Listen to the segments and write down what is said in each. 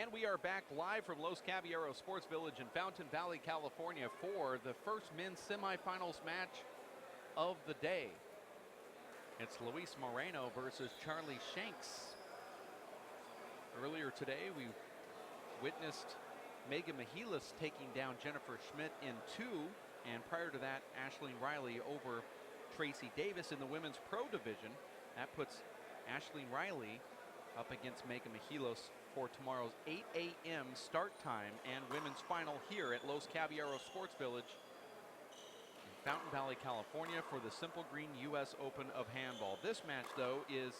And we are back live from Los Caballeros Sports Village in Fountain Valley, California for the first men's semifinals match of the day. It's Luis Moreno versus Charlie Shanks. Earlier today, we witnessed Megan Michaelis taking down Jennifer Schmidt in 2, and prior to that, Aisling Riley over Tracy Davis in the women's pro division. That puts Aisling Riley up against Megan Michaelis for tomorrow's 8 a.m. start time and women's final here at Los Caballeros Sports Village in Fountain Valley, California for the Simple Green U.S. Open of Handball. This match, though, is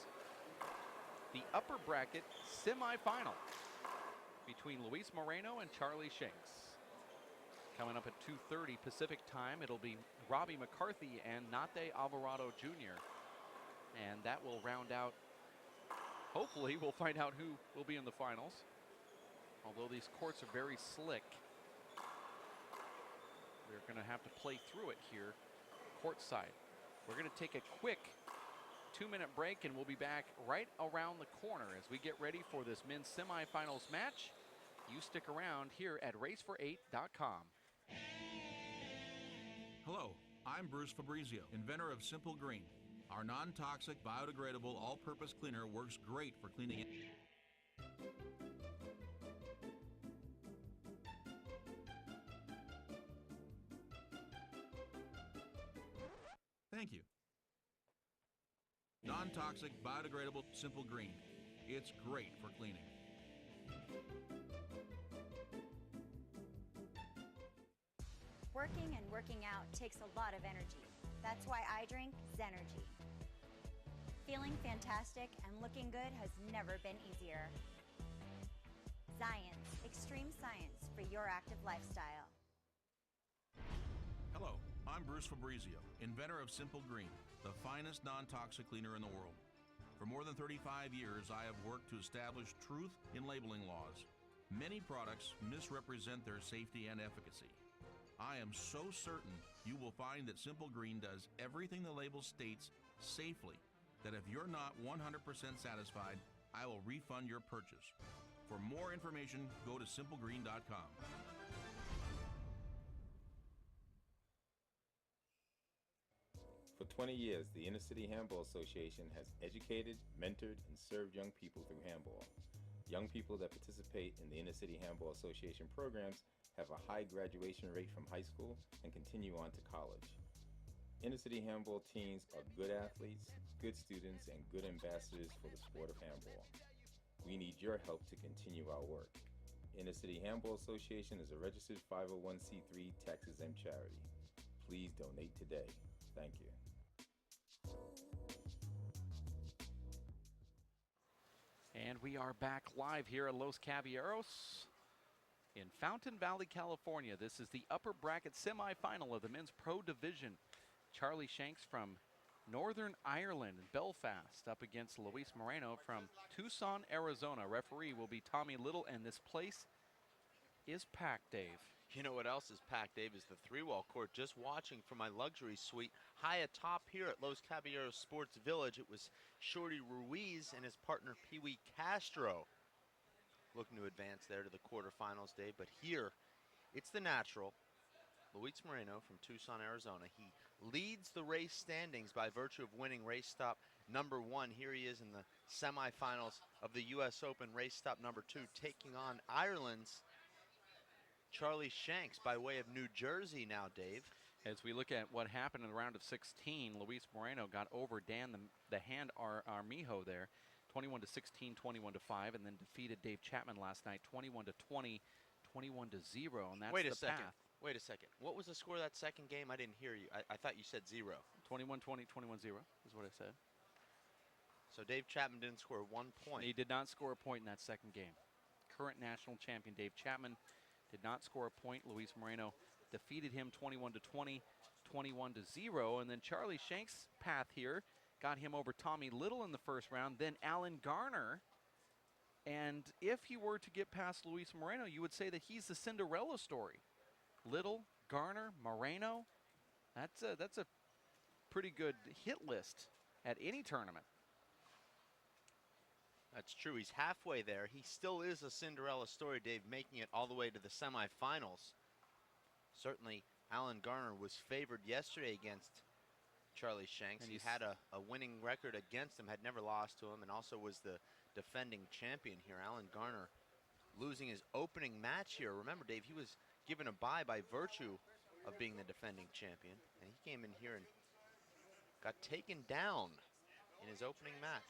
the upper bracket semifinal between Luis Moreno and Charlie Shanks. Coming up at 2:30 Pacific time, it'll be Robbie McCarthy and Nate Alvarado Jr. And that will round out, hopefully we'll find out who will be in the finals. Although these courts are very slick, we're going to have to play through it here courtside. We're going to take a quick 2-minute break, and we'll be back right around the corner as we get ready for this men's semifinals match. You stick around here at racefor8.com. Hello, I'm Bruce Fabrizio, inventor of Simple Green. Our non-toxic, biodegradable, all-purpose cleaner works great for cleaning it. Thank you. Non-toxic, biodegradable, Simple Green. It's great for cleaning. Working and working out takes a lot of energy. That's why I drink Zenergy. Feeling fantastic and looking good has never been easier. Science, extreme science for your active lifestyle. Hello, I'm Bruce Fabrizio, inventor of Simple Green, the finest non-toxic cleaner in the world. For more than 35 years, I have worked to establish truth in labeling laws. Many products misrepresent their safety and efficacy. I am so certain you will find that Simple Green does everything the label states safely, that if you're not 100% satisfied, I will refund your purchase. For more information, go to simplegreen.com. For 20 years, the Inner City Handball Association has educated, mentored, and served young people through handball. Young people that participate in the Inner City Handball Association programs have a high graduation rate from high school and continue on to college. Inner City Handball teams are good athletes, good students, and good ambassadors for the sport of handball. We need your help to continue our work. Inner City Handball Association is a registered 501c3 tax-exempt charity. Please donate today. Thank you. And we are back live here at Los Caballeros in Fountain Valley, California. This is the upper bracket semifinal of the men's pro division. Charlie Shanks from Northern Ireland in Belfast up against Luis Moreno from Tucson, Arizona. Referee will be Tommy Little, and this place is packed, Dave. You know what else is packed, Dave, is the three-wall court. Just watching from my luxury suite high atop here at Los Caballeros Sports Village, it was Shorty Ruiz and his partner Pee Wee Castro looking to advance there to the quarterfinals, Dave. But here, it's the natural, Luis Moreno from Tucson, Arizona. He leads the race standings by virtue of winning race stop number 1. Here he is in the semifinals of the U.S. Open, race stop number 2, taking on Ireland's Charlie Shanks by way of New Jersey now, Dave. As we look at what happened in the round of 16, Luis Moreno got over Dan the Hand Armijo there, 21-16, 21-5, and then defeated Dave Chapman last night, 21-20, 21-0, and that's the path. Wait a second. What was the score of that second game? I didn't hear you. I thought you said 0. 21-20, 21-0 is what I said. So Dave Chapman didn't score 1 point. He did not score a point in that second game. Current national champion Dave Chapman did not score a point. Luis Moreno defeated him 21-20, 21-0. And then Charlie Shanks' path here got him over Tommy Little in the first round, then Alan Garner. And if he were to get past Luis Moreno, you would say that he's the Cinderella story. Little, Garner, Moreno. That's a pretty good hit list at any tournament. That's true. He's halfway there. He still is a Cinderella story, Dave, making it all the way to the semifinals. Certainly, Alan Garner was favored yesterday against Charlie Shanks. And He had a winning record against him, had never lost to him, and also was the defending champion here. Alan Garner losing his opening match here. Remember, Dave, he was given a bye by virtue of being the defending champion, and he came in here and got taken down in his opening match.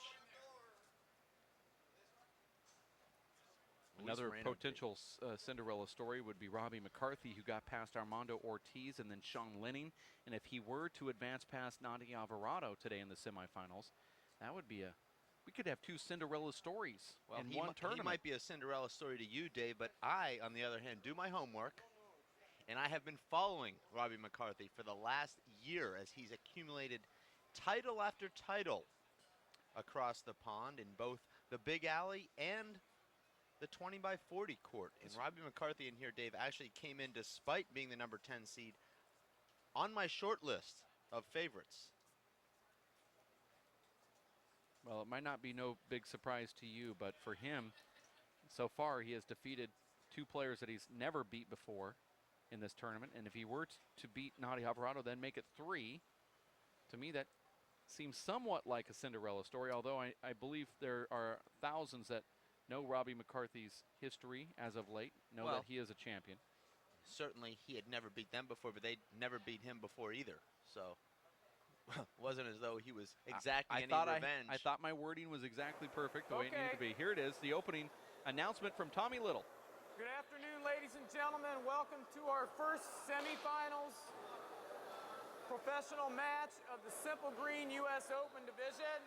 Another Luis Moreno potential Cinderella story would be Robbie McCarthy, who got past Armando Ortiz and then Sean Lenning. And if he were to advance past Nandi Alvarado today in the semifinals, that would be we could have two Cinderella stories in one tournament. He might be a Cinderella story to you, Dave, but I, on the other hand, do my homework. And I have been following Robbie McCarthy for the last year as he's accumulated title after title across the pond in both the Big Alley and the 20 by 40 court. And Robbie McCarthy in here, Dave, actually came in despite being the number 10 seed on my short list of favorites. Well, it might not be no big surprise to you, but for him, so far he has defeated two players that he's never beat before in this tournament. And if he were to beat Nadi Alvarado, then make it 3, to me that seems somewhat like a Cinderella story, although I believe there are thousands that know Robbie McCarthy's history as of late, know that he is a champion. Certainly he had never beat them before, but they'd never beat him before either. So wasn't as though he was exacting any revenge. I thought my wording was exactly perfect the way it needed to be. Here it is, the opening announcement from Tommy Little. Good afternoon, ladies and gentlemen. Welcome to our first semifinals professional match of the Simple Green U.S. Open Division.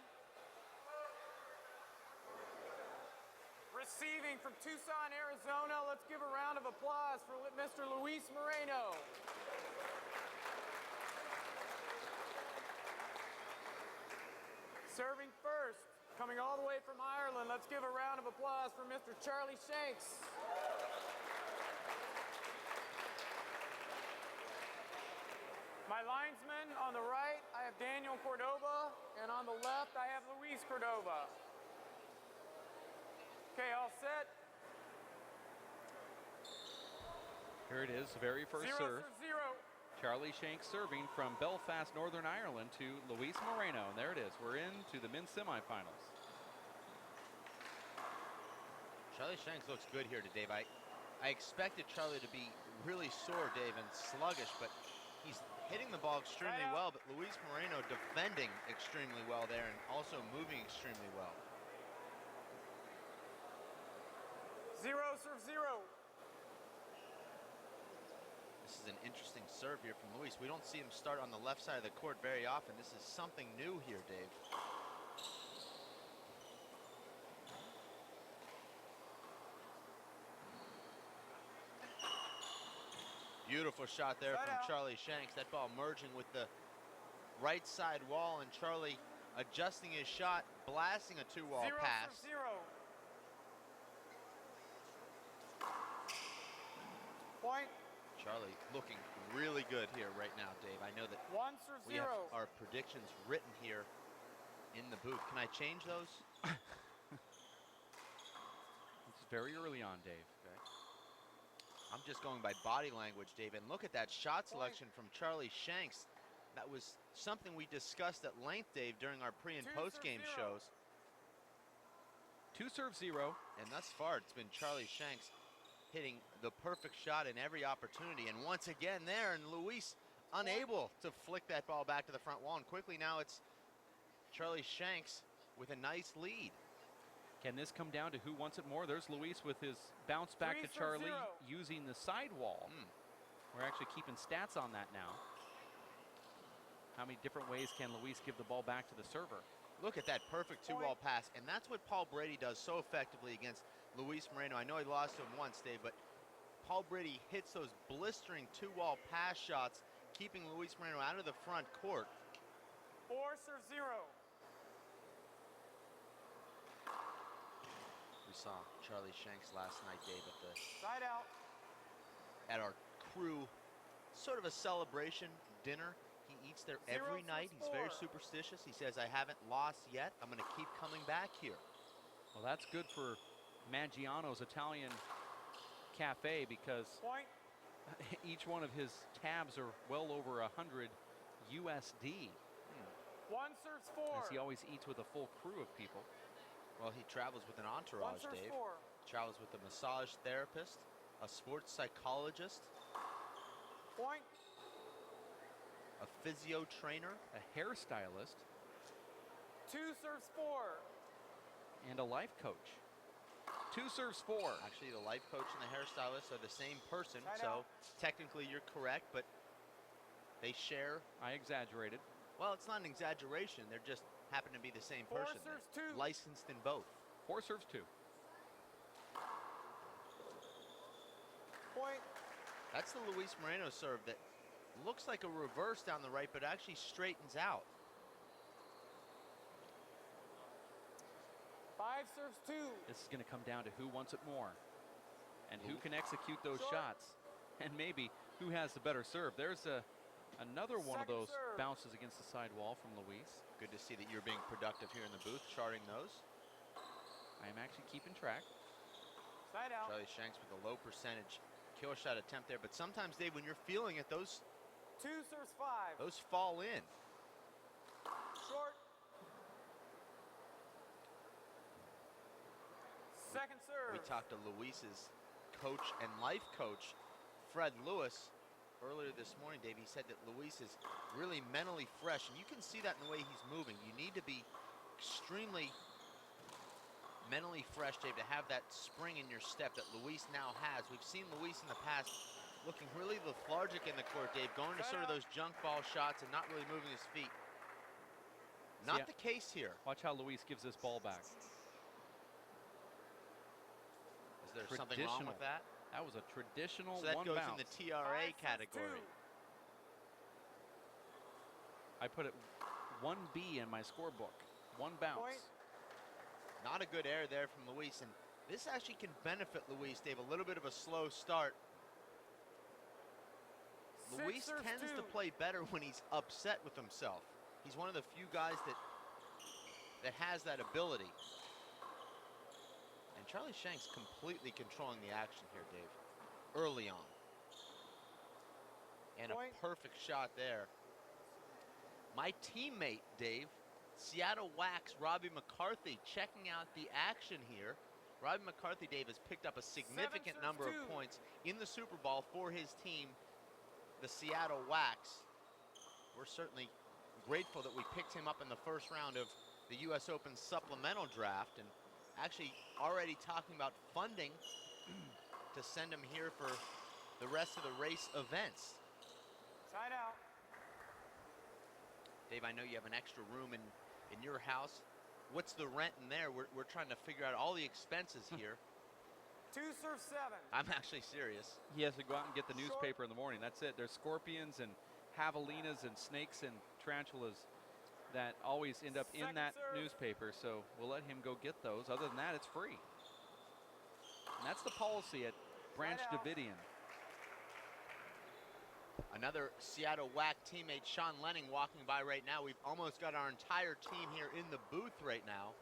Receiving from Tucson, Arizona, let's give a round of applause for Mr. Luis Moreno. Serving first, coming all the way from Ireland, let's give a round of applause for Mr. Charlie Shanks. My linesman on the right, I have Daniel Cordova, and on the left, I have Luis Cordova. Okay, all set. Here it is, very first serve. Charlie Shanks serving from Belfast, Northern Ireland to Luis Moreno. And there it is. We're into the men's semifinals. Charlie Shanks looks good here today. I expected Charlie to be really sore, Dave, and sluggish, but he's hitting the ball extremely well. But Luis Moreno defending extremely well there and also moving extremely well. 0 serve 0. This is an interesting serve here from Luis. We don't see him start on the left side of the court very often. This is something new here, Dave. Beautiful shot there from Charlie Shanks. That ball merging with the right side wall, and Charlie adjusting his shot, blasting a 2-wall pass. 0 serve 0. Point. Charlie looking really good here right now, Dave. I know that 1 serve 0. we have our predictions written here in the booth. Can I change those? It's very early on, Dave. Okay. I'm just going by body language, Dave. And look at that shot selection from Charlie Shanks. That was something we discussed at length, Dave, during our pre- and post-game shows. 2 serve 0. And thus far, it's been Charlie Shanks hitting the perfect shot in every opportunity. And once again there, and Luis unable to flick that ball back to the front wall. And quickly now it's Charlie Shanks with a nice lead. Can this come down to who wants it more? There's Luis with his bounce back to Charlie using the sidewall. We're actually keeping stats on that now. How many different ways can Luis give the ball back to the server? Look at that perfect 2-wall pass. And that's what Paul Brady does so effectively against Luis Moreno. I know he lost to him once, Dave, but Paul Brady hits those blistering 2-wall pass shots, keeping Luis Moreno out of the front court. 4 serve 0. We saw Charlie Shanks last night, Dave, Side out. at our crew sort of a celebration dinner. He eats there every night. He's very superstitious. He says, I haven't lost yet. I'm going to keep coming back here. Well, that's good for Maggiano's Italian Cafe because Point. each one of his tabs are well over 100 USD. One serves 4. As he always eats with a full crew of people. Well, he travels with an One entourage, serves Dave. 4. Travels with a massage therapist, a sports psychologist, Point. a physio trainer, A hairstylist, 2 serves 4. and a life coach. 2 serves 4. Actually, the life coach and the hairstylist are the same person, Side so out. technically you're correct, but they share. I exaggerated. Well, it's not an exaggeration. They're just happen to be the same 4 person. serves They're 2. licensed in both. 4 serves 2. Point. That's the Luis Moreno serve that looks like a reverse down the right, but actually straightens out. 5 serves 2. This is going to come down to who wants it more and who Ooh. can execute those Short. shots, and maybe who has the better serve. There's another one of Second those serve. bounces against the side wall from Luis. Good to see that you're being productive here in the booth, charting those. I am actually keeping track. Side out. Charlie Shanks with a low percentage kill shot attempt there, but sometimes, Dave, when you're feeling it, those 2 serves 5. fall in. Short. Second serve. We talked to Luis's coach and life coach, Fred Lewis, earlier this morning, Dave. He said that Luis is really mentally fresh, and you can see that in the way he's moving. You need to be extremely mentally fresh, Dave, to have that spring in your step that Luis now has. We've seen Luis in the past looking really lethargic in the court, Dave, going to sort of those junk ball shots and not really moving his feet. Not Yeah. the case here. Watch how Luis gives this ball back. Is there something wrong with that? That was a traditional So that one goes bounce. in the TRA 5 serves category. 2. I put it 1B in my scorebook. One bounce. Point. Not a good error there from Luis, and this actually can benefit Luis, Dave. A little bit of a slow start. 6 Luis serves tends 2. to play better when he's upset with himself. He's one of the few guys that has that ability. And Charlie Shanks completely controlling the action here, Dave, early on. And Point. a perfect shot there. My teammate, Dave, Seattle Wax Robbie McCarthy, checking out the action here. Robbie McCarthy, Dave, has picked up a significant serves number 2. of points in the Super Bowl for his team, the Seattle Wax. We're certainly grateful that we picked him up in the first round of the U.S. Open supplemental draft, and actually already talking about funding to send him here for the rest of the race events. Side out. Dave, I know you have an extra room in your house. What's the rent in there? We're trying to figure out all the expenses here. 2 serves 7. I'm actually serious. He has to go out and get the newspaper in the morning. That's it. There's scorpions and javelinas and snakes and tarantulas that always end up in Second that serve. newspaper, so we'll let him go get those. Other than that, it's free. And that's the policy at Branch out. Davidian. Another Seattle WAC teammate, Sean Lenning, walking by right now. We've almost got our entire team here in the booth right now.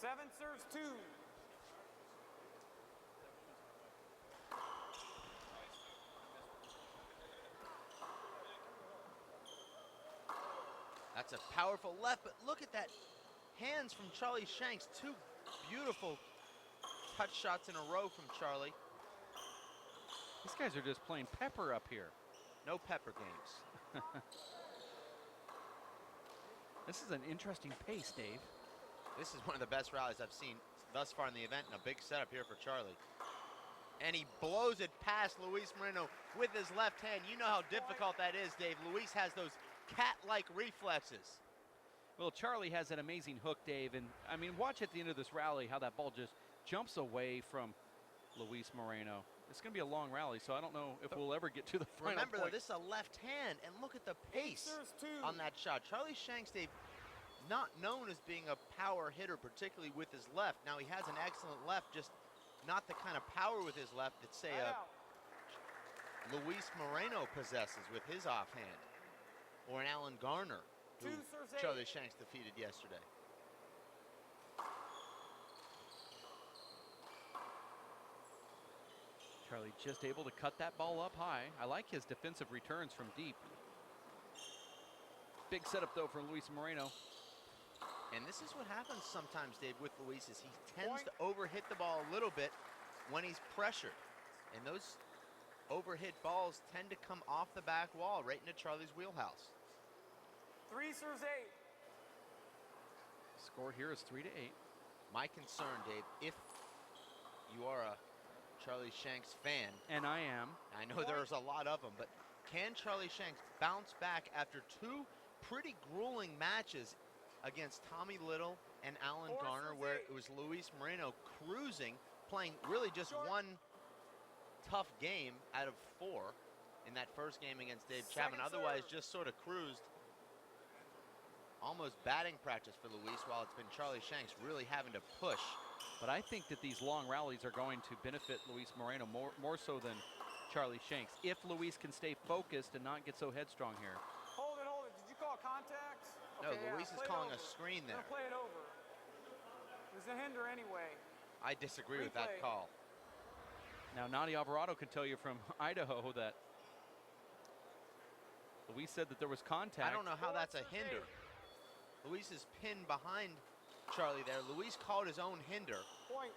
7 serves 2. That's a powerful left, but look at that. Hands from Charlie Shanks. 2 beautiful touch shots in a row from Charlie. These guys are just playing pepper up here. No pepper games. This is an interesting pace, Dave. This is one of the best rallies I've seen thus far in the event, and a big setup here for Charlie. And he blows it past Luis Moreno with his left hand. You know how difficult that is, Dave. Luis has those cat-like reflexes. Well, Charlie has an amazing hook, Dave, and I mean, watch at the end of this rally how that ball just jumps away from Luis Moreno. It's going to be a long rally, so I don't know if we'll ever get to the final Remember, though, point. this is a left hand, and look at the pace Serves 2. on that shot. Charlie Shanks, Dave, not known as being a power hitter, particularly with his left. Now, he has an excellent left, just not the kind of power with his left that, say, Side out. Luis Moreno possesses with his offhand, or an Alan Garner, who 2 serves 8. Charlie Shanks defeated yesterday. Charlie just able to cut that ball up high. I like his defensive returns from deep. Big setup though for Luis Moreno. And this is what happens sometimes, Dave, with Luis, is he tends to overhit the ball a little bit when he's pressured. And those overhit balls tend to come off the back wall right into Charlie's wheelhouse. 3 serves 8. Score here is 3-8. My concern, Dave, if you are a Charlie Shanks fan, And I am. I know there's a lot of them, but can Charlie Shanks bounce back after 2 pretty grueling matches against Tommy Little and Alan Garner, where it was Luis Moreno cruising, playing really just one tough game out of 4 in that first game against Dave Chapman. Otherwise, just sort of cruised. Almost batting practice for Luis, while it's been Charlie Shanks really having to push. But I think that these long rallies are going to benefit Luis Moreno more so than Charlie Shanks, if Luis can stay focused and not get so headstrong here. Hold it, hold it. Did you call contact? No, Okay, Luis is play it calling a over. screen there. Play it over. It was a hinder anyway. I disagree with that Replay. call. Now, Nani Alvarado can tell you from Idaho that Luis said that there was contact. I don't know how that's a hinder. Luis is pinned behind Charlie there. Luis called his own hinder. Point.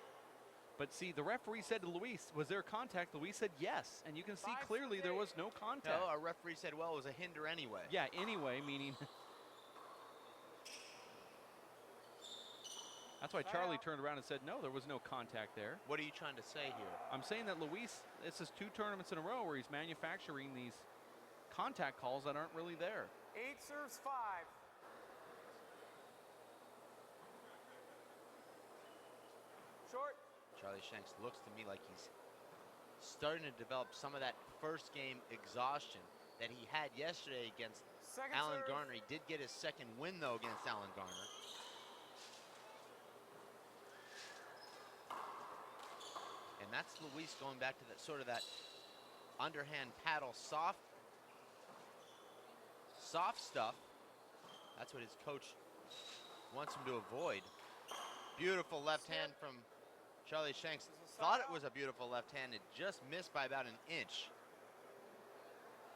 But see, the referee said to Luis, was there contact? Luis said yes, and you can see clearly there was no contact. No, our referee said, well, it was a hinder anyway. Yeah, anyway, meaning... That's why Charlie turned around and said, no, there was no contact there. What are you trying to say here? I'm saying that Luis, this is 2 tournaments in a row where he's manufacturing these contact calls that aren't really there. 8 serves 5. Short. Charlie Shanks looks to me like he's starting to develop some of that first game exhaustion that he had yesterday against Alan Garner. He did get his second win, though, against Alan Garner. And that's Luis going back to that sort of that underhand paddle, soft stuff. That's what his coach wants him to avoid. Beautiful left hand from Charlie Shanks. Thought it was a beautiful left hand. It just missed by about an inch.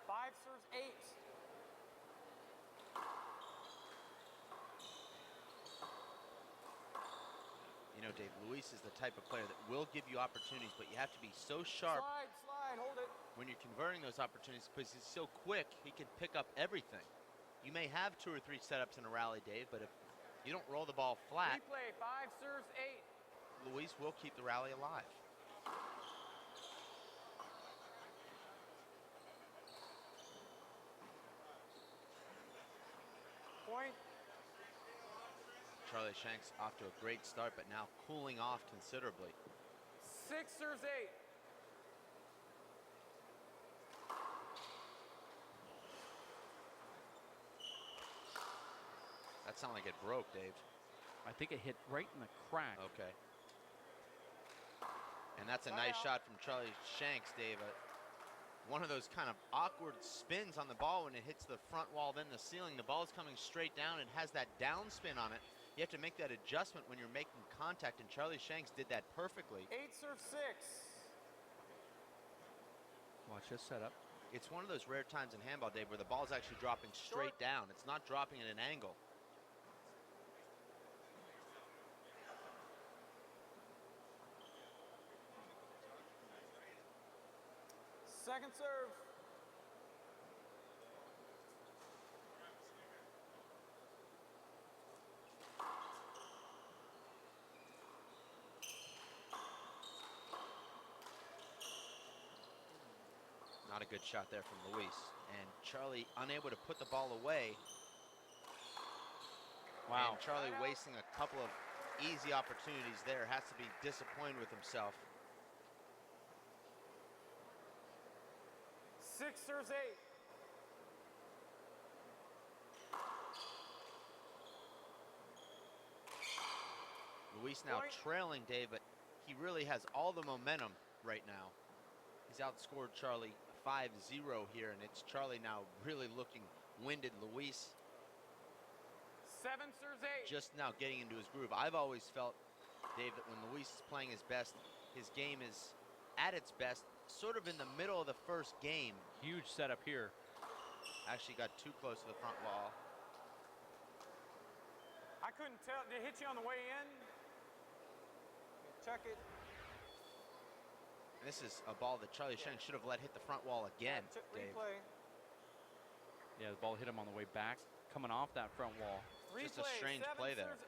5 serves 8. You know, Dave, Luis is the type of player that will give you opportunities, but you have to be so sharp Slide, hold it. when you're converting those opportunities, because he's so quick, he can pick up everything. You may have 2 or 3 setups in a rally, Dave, but if you don't roll the ball flat, Replay. 5 serves 8. Luis will keep the rally alive. Point. Charlie Shanks off to a great start, but now cooling off considerably. 6 serves 8. That sounded like it broke, Dave. I think it hit right in the crack. Okay. And that's a nice shot from Charlie Shanks, Dave. One of those kind of awkward spins on the ball when it hits the front wall, then the ceiling. The ball is coming straight down and has that down spin on it. You have to make that adjustment when you're making contact, and Charlie Shanks did that perfectly. 8 serves 6. Watch this setup. It's one of those rare times in handball, Dave, where the ball is actually dropping straight down. It's not dropping at an angle. Second serve. Not a good shot there from Luis. And Charlie unable to put the ball away. Wow. And Charlie wasting a couple of easy opportunities there. Has to be disappointed with himself. 6 serves 8. Luis now trailing Dave, but he really has all the momentum right now. He's outscored Charlie 5-0 here, and it's Charlie now really looking winded. Luis 7 serves 8. just now getting into his groove. I've always felt, Dave, that when Luis is playing his best, his game is at its best sort of in the middle of the first game. Huge setup here. Actually got too close to the front wall. I couldn't tell. Did it hit you on the way in? Check it. And this is a ball that Charlie Shanks should have let hit the front wall again, Dave. Replay. Yeah, the ball hit him on the way back, coming off that front wall. Just a strange play there.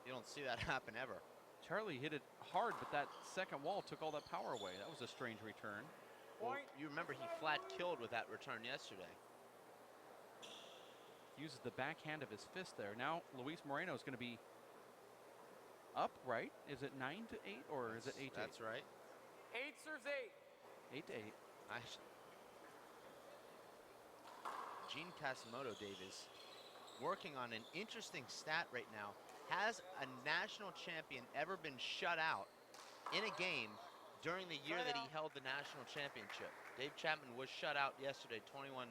You don't see that happen ever. Charlie hit it hard, but that second wall took all that power away. That was a strange return. Well, you remember he flat killed with that return yesterday. Uses the backhand of his fist there. Now Luis Moreno is going to be up, right? Is it 9-8 or is it 8-8? That's right. 8 serves 8. 8-8. Gene Casimoto, Dave, is working on an interesting stat right now. Has a national champion ever been shut out in a game during the year that he held the national championship? Dave Chapman was shut out yesterday, 21-0,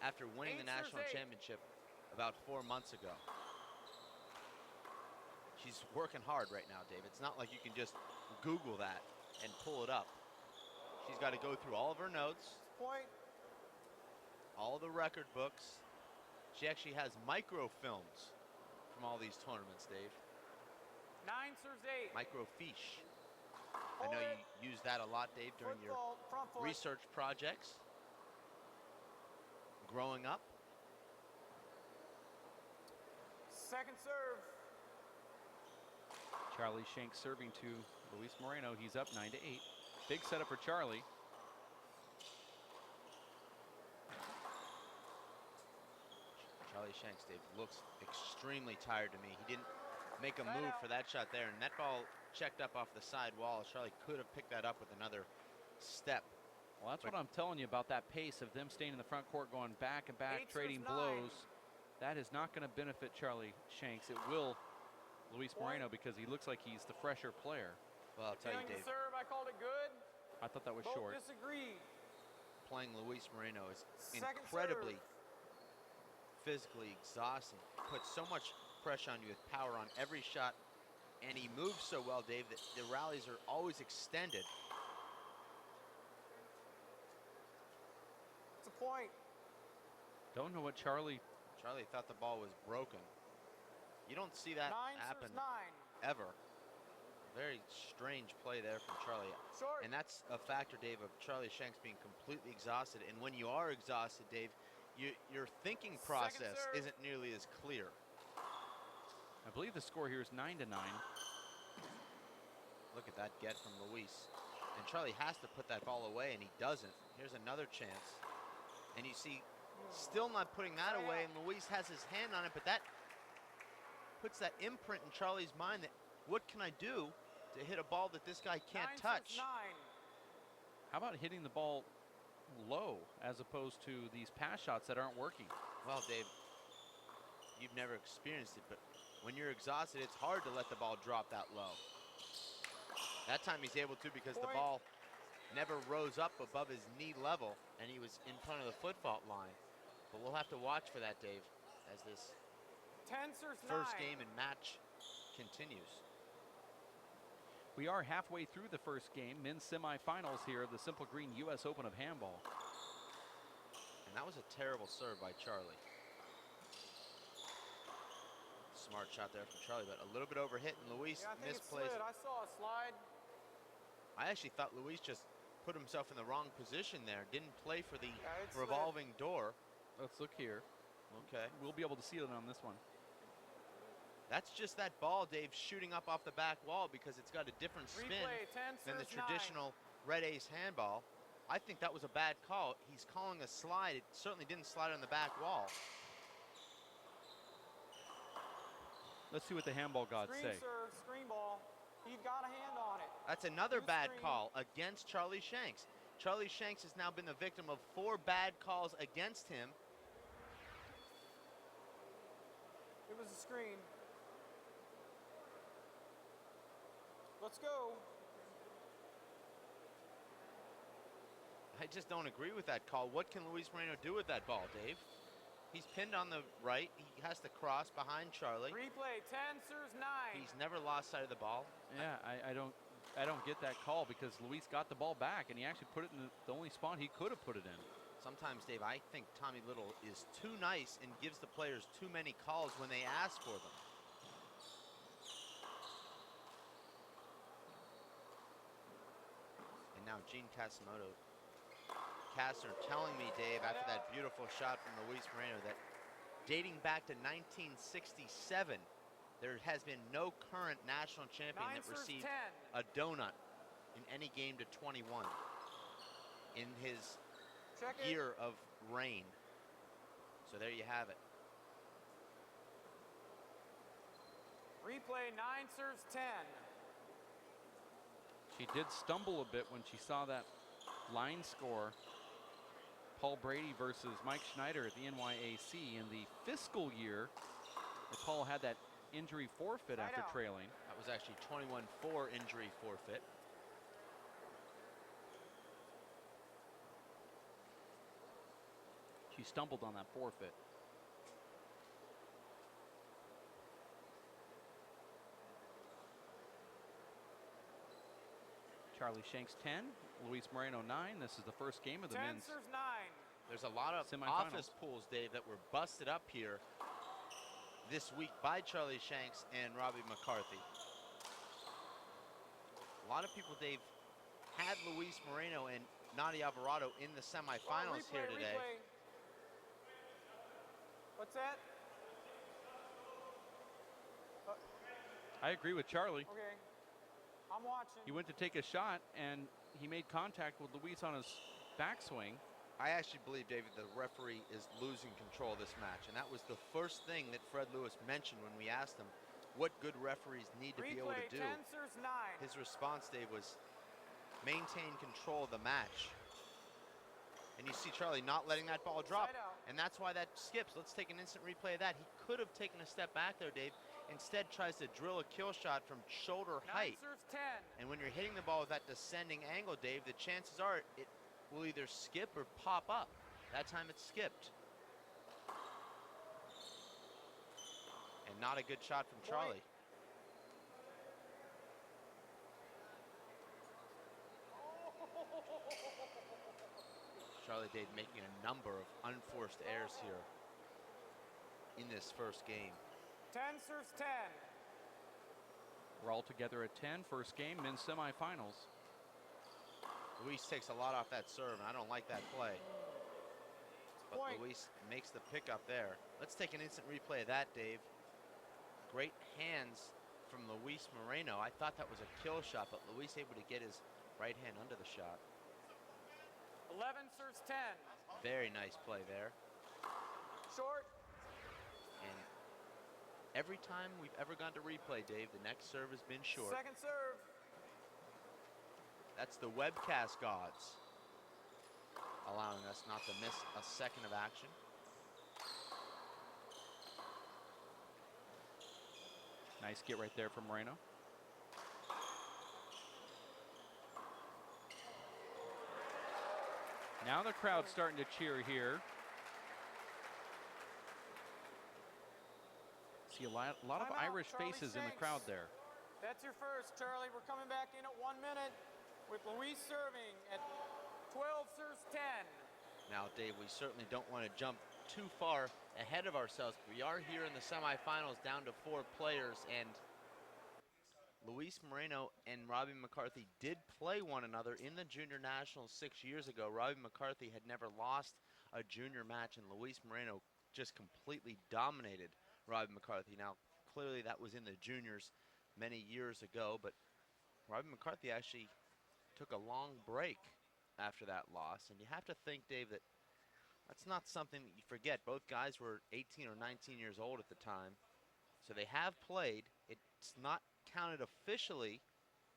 after winning the national championship about 4 months ago. She's working hard right now, Dave. It's not like you can just Google that and pull it up. She's got to go through all of her notes, all the record books. She actually has microfilms from all these tournaments, Dave. 9 serves 8. Microfiche. I know you use that a lot, Dave, during your research projects. Growing up. Second serve. Charlie Shanks serving to Luis Moreno. He's up 9-8. Big setup for Charlie. Charlie Shanks, Dave, looks extremely tired to me. He didn't make a move for that shot there, and that ball checked up off the side wall. Charlie could have picked that up with another step. Well, that's what I'm telling you about that pace of them staying in the front court, going back and back, trading blows. That is not going to benefit Charlie Shanks. It will Luis Moreno because he looks like he's the fresher player. Well, I'll tell you, Dave. Serve, I called it good. I thought that was short. Disagreed. Playing Luis Moreno is incredibly physically exhausting. Puts so much pressure on you with power on every shot, and he moves so well, Dave, that the rallies are always extended. It's a point. Don't know what Charlie thought the ball was broken. You don't see that happen ever. Very strange play there from Charlie. Short. And that's a factor, Dave, of Charlie Shanks being completely exhausted. And when you are exhausted, Dave, your thinking process isn't nearly as clear. I believe the score here is 9-9. Look at that get from Luis. And Charlie has to put that ball away, and he doesn't. Here's another chance. And you see, still not putting that away, and Luis has his hand on it, but that puts that imprint in Charlie's mind that, what can I do to hit a ball that this guy can't touch? How about hitting the ball low as opposed to these pass shots that aren't working? Well, Dave, you've never experienced it, but when you're exhausted, it's hard to let the ball drop that low. That time he's able to because the ball never rose up above his knee level, and he was in front of the foot fault line. But we'll have to watch for that, Dave, as this first game and match continues. We are halfway through the first game, men's semifinals here of the Simple Green U.S. Open of Handball. And that was a terrible serve by Charlie. Smart shot there from Charlie, but a little bit overhit, and Luis misplaced. I saw a slide. I actually thought Luis just put himself in the wrong position there. Didn't play for the revolving door. Let's look here. Okay. We'll be able to see it on this one. That's just that ball, Dave, shooting up off the back wall because it's got a different spin than the traditional red ace handball. I think that was a bad call. He's calling a slide. It certainly didn't slide on the back wall. Let's see what the handball gods say. Serve, screen ball. He got a hand on it. That's another bad call against Charlie Shanks. Charlie Shanks has now been the victim of 4 bad calls against him. It was a screen. Let's go. I just don't agree with that call. What can Luis Moreno do with that ball, Dave? He's pinned on the right. He has to cross behind Charlie. Replay, 10 serves 9. He's never lost sight of the ball. Yeah, I don't I don't get that call because Luis got the ball back and he actually put it in the only spot he could have put it in. Sometimes, Dave, I think Tommy Little is too nice and gives the players too many calls when they ask for them. And now Gene Casimoto. Kastner telling me, Dave, after that beautiful shot from Luis Moreno, that dating back to 1967, there has been no current national champion that received a donut in any game to 21 in his year of reign. So there you have it. Replay, 9 serves 10. She did stumble a bit when she saw that line score. Paul Brady versus Mike Schneider at the NYAC in the fiscal year. Paul had that injury forfeit after trailing. That was actually 21-4 injury forfeit. She stumbled on that forfeit. Charlie Shanks 10, Luis Moreno 9. This is the first game of the 10 men's serves 9. There's a lot of office pools, Dave, that were busted up here this week by Charlie Shanks and Robbie McCarthy. A lot of people, Dave, had Luis Moreno and Nadia Alvarado in the semifinals here today. What's that? I agree with Charlie. Okay. I'm watching. He went to take a shot and he made contact with Luis on his backswing. I actually believe, David, the referee is losing control of this match. And that was the first thing that Fred Lewis mentioned when we asked him what good referees need to be able to do. 10 serves 9. His response, Dave, was maintain control of the match. And you see Charlie not letting that ball drop. And that's why that skips. Let's take an instant replay of that. He could have taken a step back there, Dave. Instead tries to drill a kill shot from shoulder height. 9 serves 10. And when you're hitting the ball with that descending angle, Dave, the chances are it will either skip or pop up. That time it skipped. And not a good shot from Charlie. Charlie, Dave, making a number of unforced errors here in this first game. 10 serves 10. We're all together at 10. First game, men's semifinals. Luis takes a lot off that serve, and I don't like that play. But Point. Luis makes the pickup there. Let's take an instant replay of that, Dave. Great hands from Luis Moreno. I thought that was a kill shot, but Luis able to get his right hand under the shot. 11 serves 10. Very nice play there. Short. And every time we've ever gone to replay, Dave, the next serve has been short. Second serve. That's the webcast gods allowing us not to miss a second of action. Nice get right there from Moreno. Now the crowd's starting to cheer here. See a lot of Irish faces in the crowd there. That's your first, Charlie. We're coming back in at 1 minute with Luis serving at 12 serves 10. Now, Dave, we certainly don't want to jump too far ahead of ourselves. We are here in the semifinals down to 4 players, and Luis Moreno and Robbie McCarthy did play one another in the Junior Nationals 6 years ago. Robbie McCarthy had never lost a junior match, and Luis Moreno just completely dominated Robbie McCarthy. Now, clearly that was in the juniors many years ago, but Robbie McCarthy actually took a long break after that loss. And you have to think, Dave, that that's not something that you forget. Both guys were 18 or 19 years old at the time. So they have played. It's not counted officially,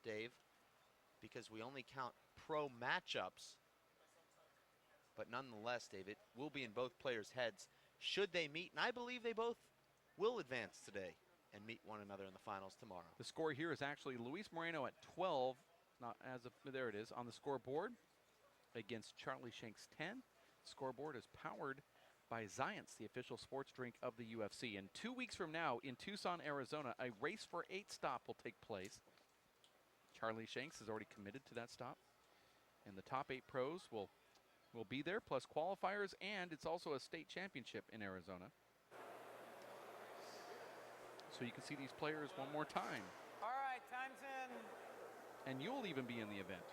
Dave, because we only count pro matchups. But nonetheless, Dave, it will be in both players' heads should they meet. And I believe they both will advance today and meet one another in the finals tomorrow. The score here is actually Luis Moreno at 12, not as of, there it is, on the scoreboard against Charlie Shanks 10. Scoreboard is powered by Zions, the official sports drink of the UFC. And 2 weeks from now in Tucson, Arizona, a race for 8 stop will take place. Charlie Shanks is already committed to that stop. And the top 8 pros will be there, plus qualifiers, and it's also a state championship in Arizona. So you can see these players one more time. All right, time's in. And you'll even be in the event,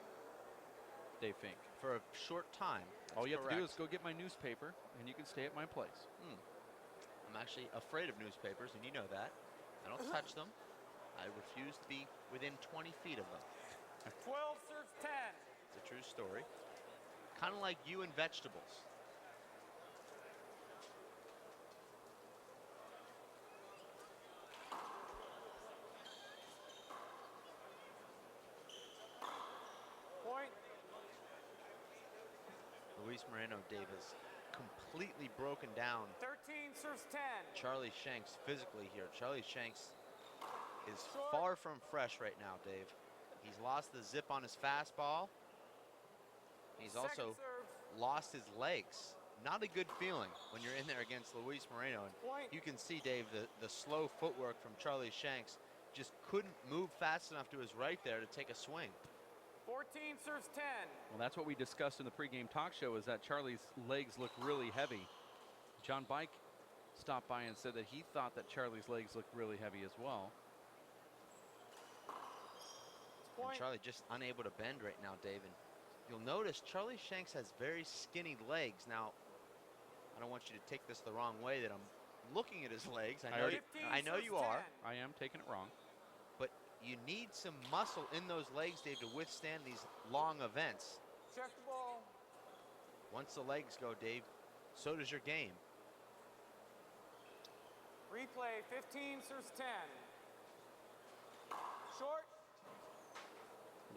Dave Fink. For a short time. All you have to do is Correct. go get my newspaper, and you can stay at my place. I'm actually afraid of newspapers, and you know that. I don't touch them. I refuse to be within 20 feet of them. 12 serves 10. It's a true story. Kind of like you and vegetables. Point. Luis Moreno, Davis, completely broken down 13 serves 10. Charlie Shanks physically here. Charlie Shanks is Short. far from fresh right now, Dave. He's lost the zip on his fastball. He's also Second serve. lost his legs. Not a good feeling when you're in there against Luis Moreno. And Point. you can see, Dave, the slow footwork from Charlie Shanks. Just couldn't move fast enough to his right there to take a swing. 14 serves 10. Well, that's what we discussed in the pregame talk show, is that Charlie's legs look really heavy. John Bike stopped by and said that he thought that Charlie's legs looked really heavy as well. And Point. Charlie just unable to bend right now, Dave. And you'll notice Charlie Shanks has very skinny legs. Now, I don't want you to take this the wrong way that I'm looking at his legs. I know, 15 I know serves you are. 10. I am taking it wrong. But you need some muscle in those legs, Dave, to withstand these long events. Check the ball. Once the legs go, Dave, so does your game. Replay. 15 serves 10. Short.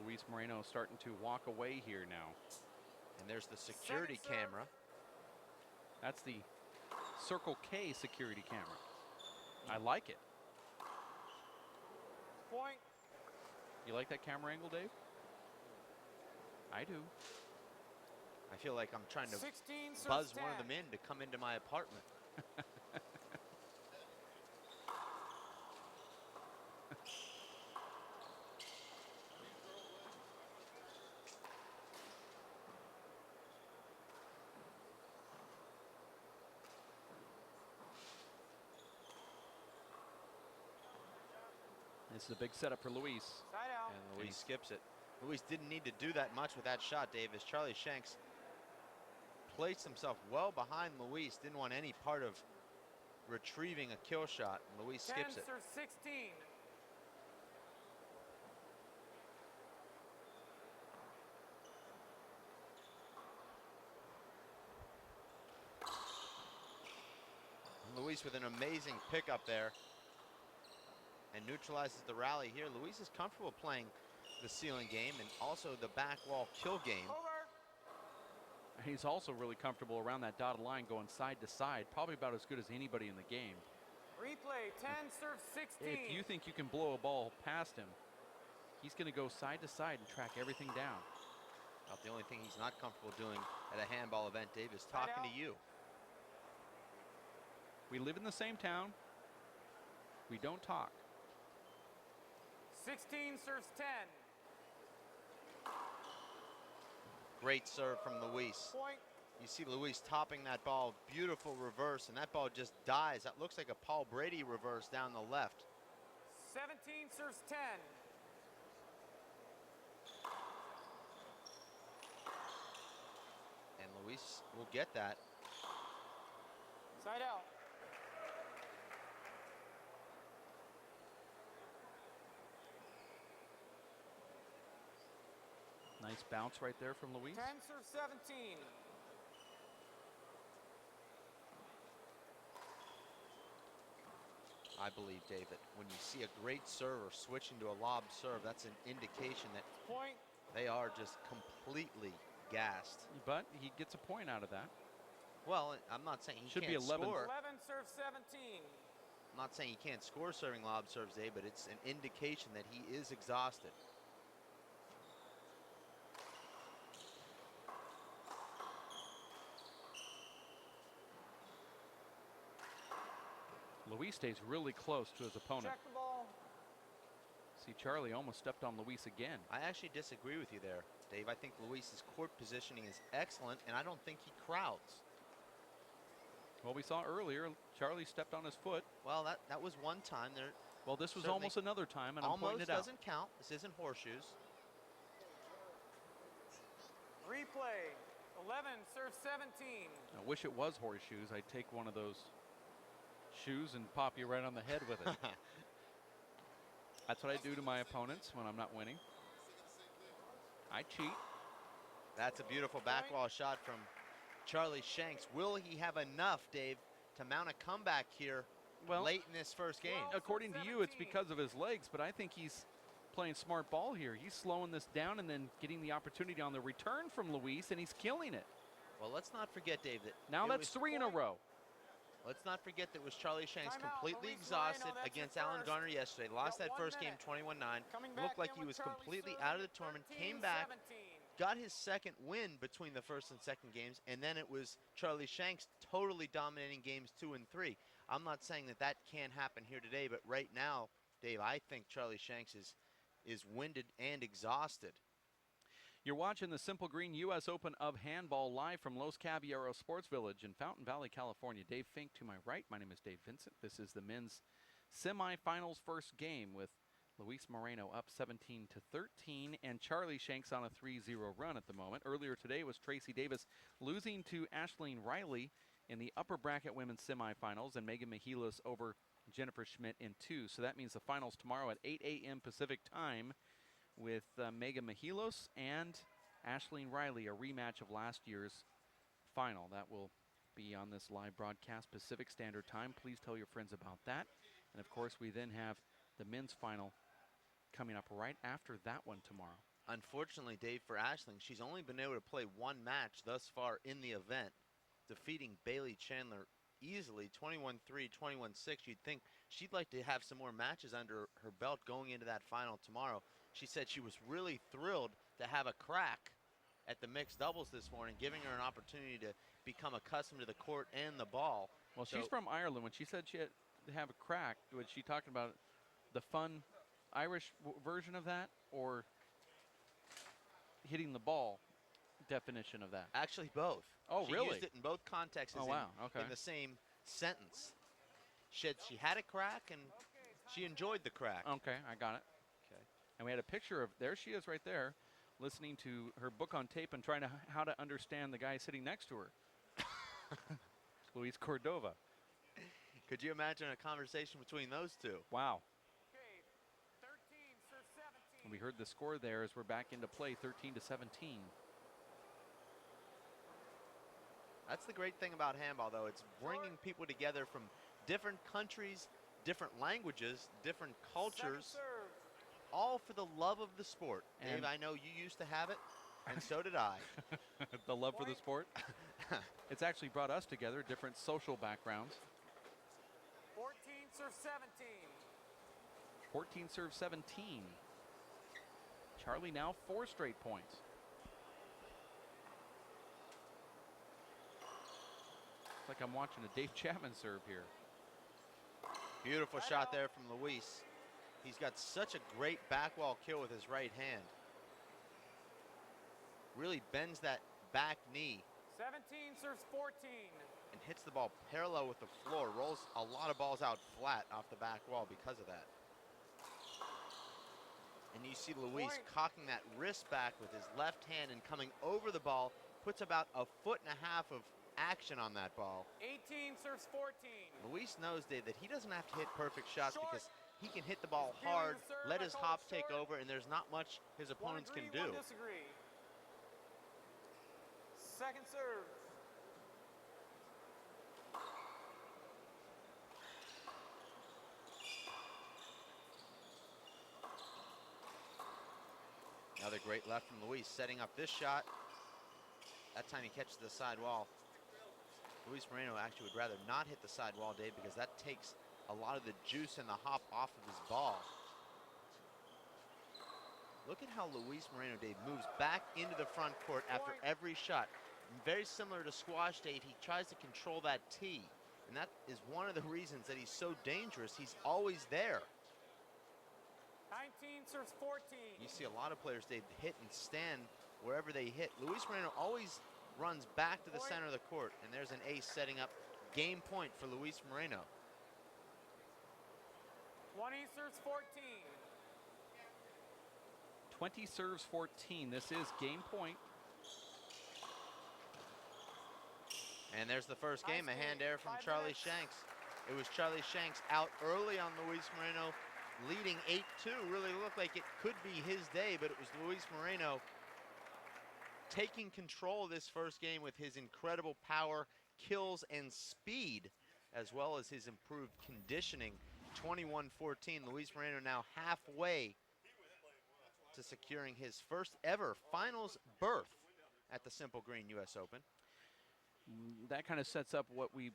Luis Moreno starting to walk away here now. And there's the security Second serve. camera. That's the Circle K security camera. I like it. Point. You like that camera angle, Dave? I do. I feel like I'm trying to 16 serves buzz 10. one of them in to come into my apartment. This is a big setup for Luis. Side out. And Luis skips it. Luis didn't need to do that much with that shot, Dave, as Charlie Shanks placed himself well behind Luis. Didn't want any part of retrieving a kill shot. And Luis 10 skips it. serves 16. Luis with an amazing pickup there and neutralizes the rally here. Luis is comfortable playing the ceiling game and also the back wall kill game. Over. He's also really comfortable around that dotted line going side to side, probably about as good as anybody in the game. Replay. 10 serves 16. If you think you can blow a ball past him, he's going to go side to side and track everything down. About the only thing he's not comfortable doing at a handball event, Dave, is talking to you. We live in the same town. We don't talk. 16 serves 10. Great serve from Luis. Point. You see Luis topping that ball, beautiful reverse, and that ball just dies. That looks like a Paul Brady reverse down the left. 17 serves 10. And Luis will get that. Side out. Nice bounce right there from Luis. 10 serves 17. I believe, David, when you see a great server switching to a lob serve, that's an indication that Point. they are just completely gassed. But he gets a point out of that. Well, I'm not saying he Should can't be 11. score. 11 serves 17. I'm not saying he can't score serving lob serves, Dave, but it's an indication that he is exhausted. Luis stays really close to his opponent. Check the ball. See, Charlie almost stepped on Luis again. I actually disagree with you there, Dave. I think Luis's court positioning is excellent, and I don't think he crowds. Well, we saw earlier, Charlie stepped on his foot. Well, that was one time. There. Well, this was Certainly almost another time, and I'm pointing almost it out. doesn't count. This isn't horseshoes. Replay. 11, serve 17. I wish it was horseshoes. I'd take one of those shoes and pop you right on the head with it. That's what I do to my opponents when I'm not winning. I cheat. That's a beautiful back wall shot from Charlie Shanks. Will he have enough, Dave, to mount a comeback here late in this first game? According to you, it's because of his legs, but I think he's playing smart ball here. He's slowing this down and then getting the opportunity on the return from Luis, and he's killing it. Well, let's not forget, Dave, that now that's 3 in a row. Let's not forget that it was Charlie Shanks Timeout, completely Luis exhausted Moreno, that's against your Alan first. Garner yesterday. Lost Got that 1 first game minute. 21-9. Coming back Looked like in he with was Charlie completely serving, out of the tournament. 13, Came back, 17. got his second win between the first and second games, and then it was Charlie Shanks totally dominating games 2 and 3. I'm not saying that that can't happen here today, but right now, Dave, I think Charlie Shanks is winded and exhausted. You're watching the Simple Green U.S. Open of Handball live from Los Caballeros Sports Village in Fountain Valley, California. Dave Fink to my right. My name is Dave Vincent. This is the men's semifinals first game with Luis Moreno up 17-13 and Charlie Shanks on a 3-0 run at the moment. Earlier today was Tracy Davis losing to Ashleen Riley in the upper bracket women's semifinals and Megan Mihalos over Jennifer Schmidt in 2. So that means the finals tomorrow at 8 a.m. Pacific time with Megan Mihalos and Ashleen Riley, a rematch of last year's final. That will be on this live broadcast Pacific Standard Time. Please tell your friends about that. And of course, we then have the men's final coming up right after that one tomorrow. Unfortunately, Dave, for Ashling, she's only been able to play one match thus far in the event, defeating Bailey Chandler easily, 21-3, 21-6. You'd think she'd like to have some more matches under her belt going into that final tomorrow. She said she was really thrilled to have a crack at the mixed doubles this morning, giving her an opportunity to become accustomed to the court and the ball. Well, she's from Ireland. When she said she had to have a crack, was she talking about the fun Irish version of that, or hitting the ball definition of that? Actually, both. Oh, she really? used it in both contexts. Oh, wow. Okay. In the same sentence. She had a crack, and she enjoyed the crack. Okay, I got it. Okay. And we had a picture of, there she is right there, listening to her book on tape and trying to how to understand the guy sitting next to her. Luis Cordova. Could you imagine a conversation between those two? Wow. Okay, 13, serve 17. We heard the score there as we're back into play, 13-17. That's the great thing about handball, though. It's bringing people together from different countries, different languages, different cultures, Second serve. all for the love of the sport. And Dave, I know you used to have it, and so did I. The love for the sport. It's actually brought us together, different social backgrounds. 14, serve 17. 14 serve 17. Charlie now 4 straight points. It's like I'm watching a Dave Chapman serve here. Beautiful shot there from Luis. He's got such a great back wall kill with his right hand. Really bends that back knee 17, serves 14. and hits the ball parallel with the floor. Rolls a lot of balls out flat off the back wall because of that. And you see Luis Point. cocking that wrist back with his left hand and coming over the ball, puts about 1.5 feet of action on that ball. 18, serves 14. Luis knows, Dave, that he doesn't have to hit perfect shots Short. because he can hit the ball Feeling hard, the serve, let I his call it hops take short. over, and there's not much his One opponents agree, can do. one disagree. Second serve. Another great left from Luis, setting up this shot. That time he catches the side wall. Luis Moreno actually would rather not hit the side wall, Dave, because that takes a lot of the juice and the hop off of his ball. Look at how Luis Moreno, Dave, moves back into the front court after every shot. Very similar to squash, Dave, he tries to control that tee. And that is one of the reasons that he's so dangerous. He's always there. 19 serves 14. You see a lot of players, they hit and stand wherever they hit. Luis Moreno always runs back to the center of the court, and there's an ace setting up game point for Luis Moreno. 20 serves 14. 20 serves 14. This is game point. And there's the first game, a hand error from 5 Charlie minutes. Shanks. It was Charlie Shanks out early on Luis Moreno, leading 8-2. Really looked like it could be his day, but it was Luis Moreno taking control of this first game with his incredible power, kills, and speed, as well as his improved conditioning. 21-14, Luis Moreno now halfway to securing his first ever finals berth at the Simple Green US Open. That kind of sets up what we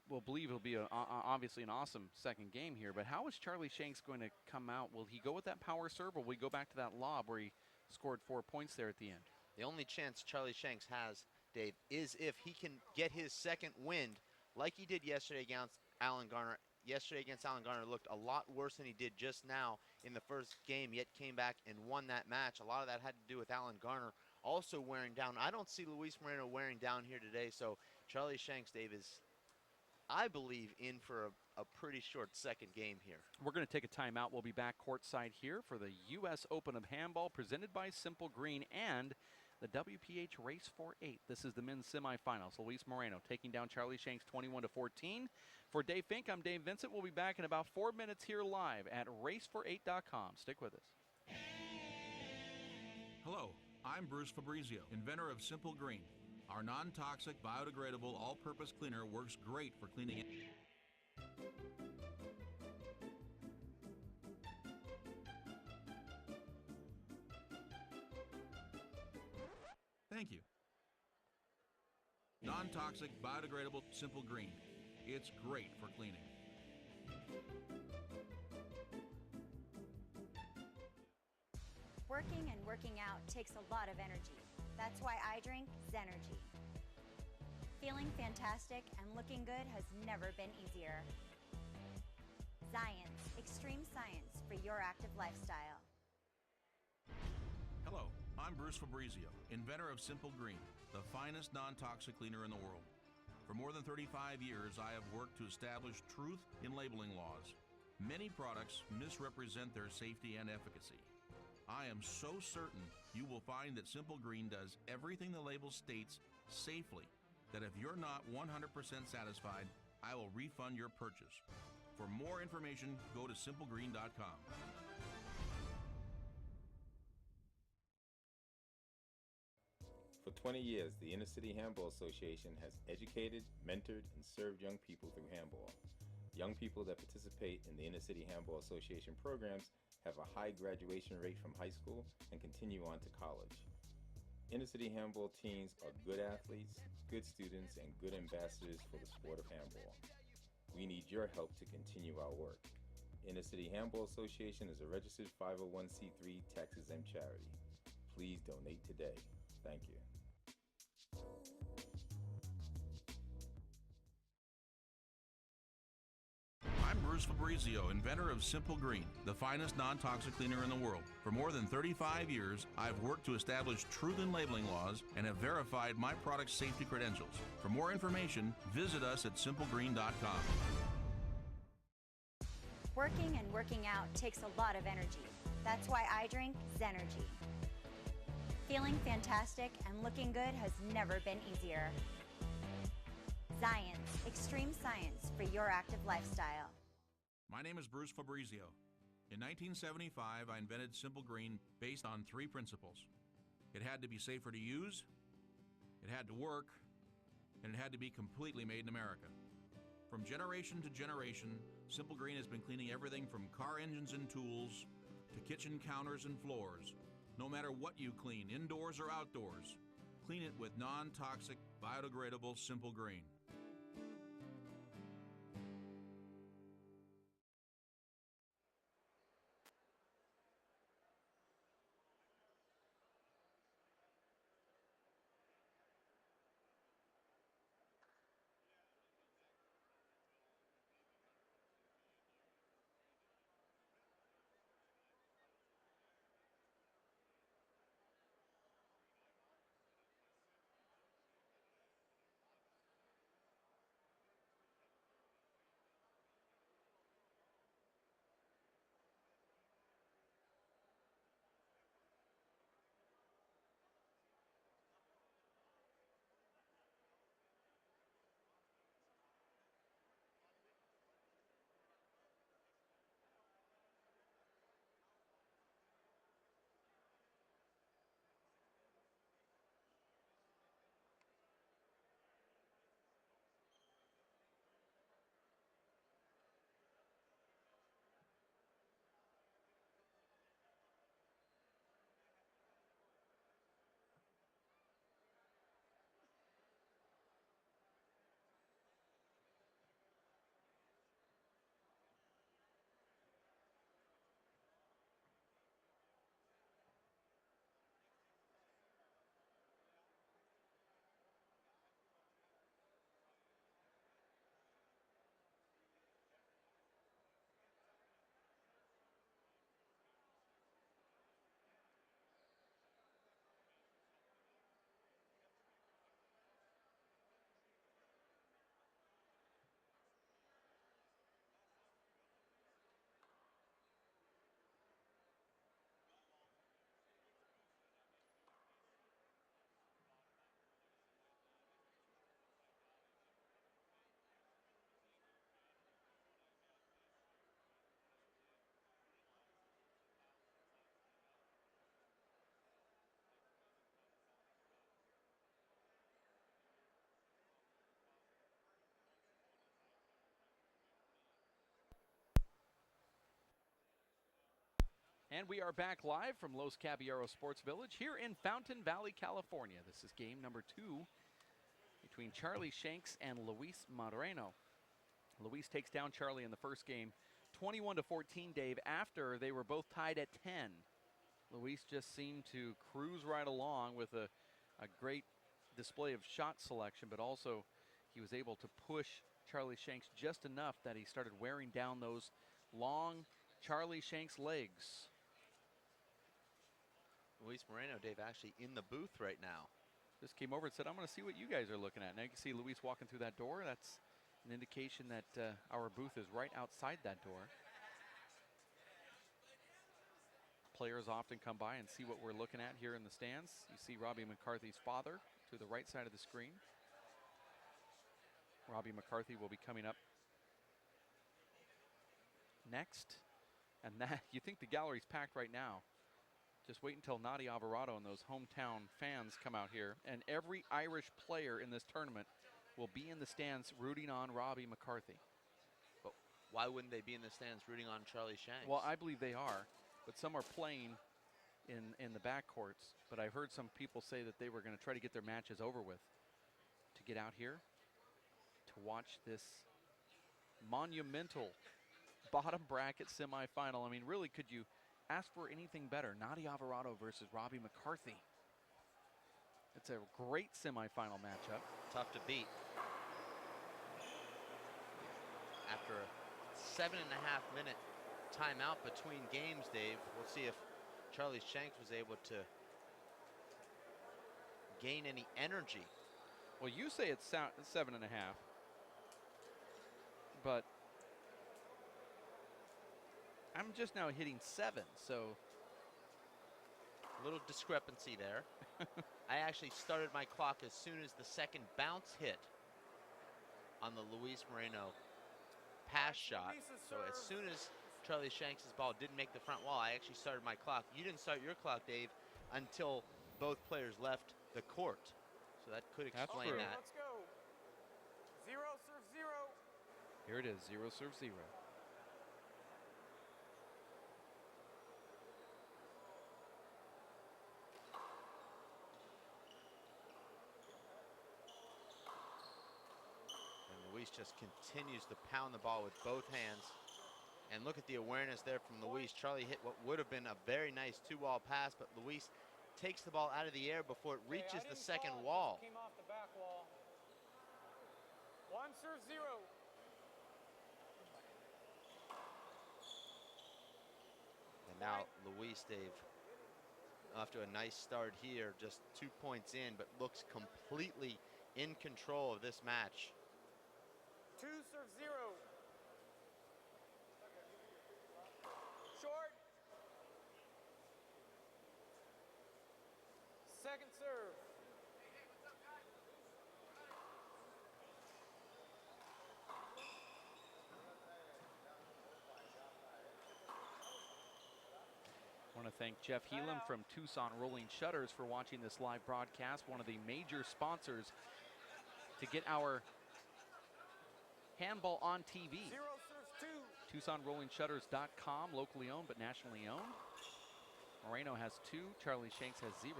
will believe will be obviously an awesome second game here. But how is Charlie Shanks going to come out? Will he go with that power serve, or will we go back to that lob where he scored 4 points there at the end? The only chance Charlie Shanks has, Dave, is if he can get his second wind like he did yesterday against Alan Garner. Yesterday against Alan Garner looked a lot worse than he did just now in the first game, yet came back and won that match. A lot of that had to do with Alan Garner also wearing down. I don't see Luis Moreno wearing down here today, so Charlie Shanks, Dave, is, I believe, in for a pretty short second game here. We're going to take a timeout. We'll be back courtside here for the U.S. Open of Handball presented by Simple Green and the WPH Race for 8. This is the men's semifinals. Luis Moreno taking down Charlie Shanks 21-14. For Dave Fink, I'm Dave Vincent. We'll be back in about 4 minutes here live at racefor8.com. Stick with us. Hello, I'm Bruce Fabrizio, inventor of Simple Green. Our non-toxic, biodegradable, all-purpose cleaner works great for cleaning it. Thank you. Non-toxic, biodegradable, Simple Green. It's great for cleaning. Working and working out takes a lot of energy. That's why I drink Zenergy. Feeling fantastic and looking good has never been easier. Science, extreme science for your active lifestyle. Hello, I'm Bruce Fabrizio, inventor of Simple Green, the finest non-toxic cleaner in the world. For more than 35 years, I have worked to establish truth in labeling laws. Many products misrepresent their safety and efficacy. I am so certain you will find that Simple Green does everything the label states safely, that if you're not 100% satisfied, I will refund your purchase. For more information, go to simplegreen.com. For 20 years, the Inner City Handball Association has educated, mentored, and served young people through handball. Young people that participate in the Inner City Handball Association programs have a high graduation rate from high school and continue on to college. Inner City Handball teams are good athletes, good students, and good ambassadors for the sport of handball. We need your help to continue our work. Inner City Handball Association is a registered 501c3 tax-exempt charity. Please donate today. Thank you. I'm Bruce Fabrizio, inventor of Simple Green, the finest non-toxic cleaner in the world. For more than 35 years, I've worked to establish truth in labeling laws and have verified my product's safety credentials. For more information, visit us at simplegreen.com. Working and working out takes a lot of energy. That's why I drink Zenergy. Feeling fantastic and looking good has never been easier. Science, extreme science for your active lifestyle. My name is Bruce Fabrizio. In 1975, I invented Simple Green based on 3 principles. It had to be safer to use, it had to work, and it had to be completely made in America. From generation to generation, Simple Green has been cleaning everything from car engines and tools to kitchen counters and floors. No matter what you clean, indoors or outdoors, clean it with non-toxic, biodegradable Simple Green. And we are back live from Los Caballeros Sports Village here in Fountain Valley, California. This is game number 2 between Charlie Shanks and Luis Moreno. Luis takes down Charlie in the first game, 21-14, Dave, after they were both tied at 10. Luis just seemed to cruise right along with a great display of shot selection, but also he was able to push Charlie Shanks just enough that he started wearing down those long Charlie Shanks legs. Luis Moreno, Dave, actually in the booth right now. Just came over and said, I'm going to see what you guys are looking at. Now you can see Luis walking through that door. That's an indication that our booth is right outside that door. Players often come by and see what we're looking at here in the stands. You see Robbie McCarthy's father to the right side of the screen. Robbie McCarthy will be coming up next. And that, you think the gallery's packed right now. Just wait until Nadi Alvarado and those hometown fans come out here. And every Irish player in this tournament will be in the stands rooting on Robbie McCarthy. But why wouldn't they be in the stands rooting on Charlie Shanks? Well, I believe they are, but some are playing in the backcourts. But I heard some people say that they were going to try to get their matches over with to get out here to watch this monumental bottom bracket semifinal. I mean, really, could you ask for anything better? Nadi Alvarado versus Robbie McCarthy. It's a great semifinal matchup. Tough to beat. After a 7.5-minute timeout between games, Dave, we'll see if Charlie Shanks was able to gain any energy. Well, you say it's 7.5, but I'm just now hitting 7, so. A little discrepancy there. I actually started my clock as soon as the second bounce hit on the Luis Moreno pass shot. So as soon as Charlie Shanks' ball didn't make the front wall, I actually started my clock. You didn't start your clock, Dave, until both players left the court. So that could explain that. Let's go. 0 serve 0. Here it is, 0 serve 0. Luis just continues to pound the ball with both hands. And look at the awareness there from Luis. Charlie hit what would have been a very nice 2-wall pass, but Luis takes the ball out of the air before it reaches the second wall. Came off the back wall. 1 serve 0. And now Luis, Dave, off to a nice start here, just 2 points in, but looks completely in control of this match. 2 serve 0. Short. Second serve. I want to thank Jeff Helam from Tucson Rolling Shutters for watching this live broadcast, one of the major sponsors to get our handball on TV. 0 serves 2. TucsonRollingShutters.com, locally owned but nationally owned. Moreno has 2, Charlie Shanks has 0.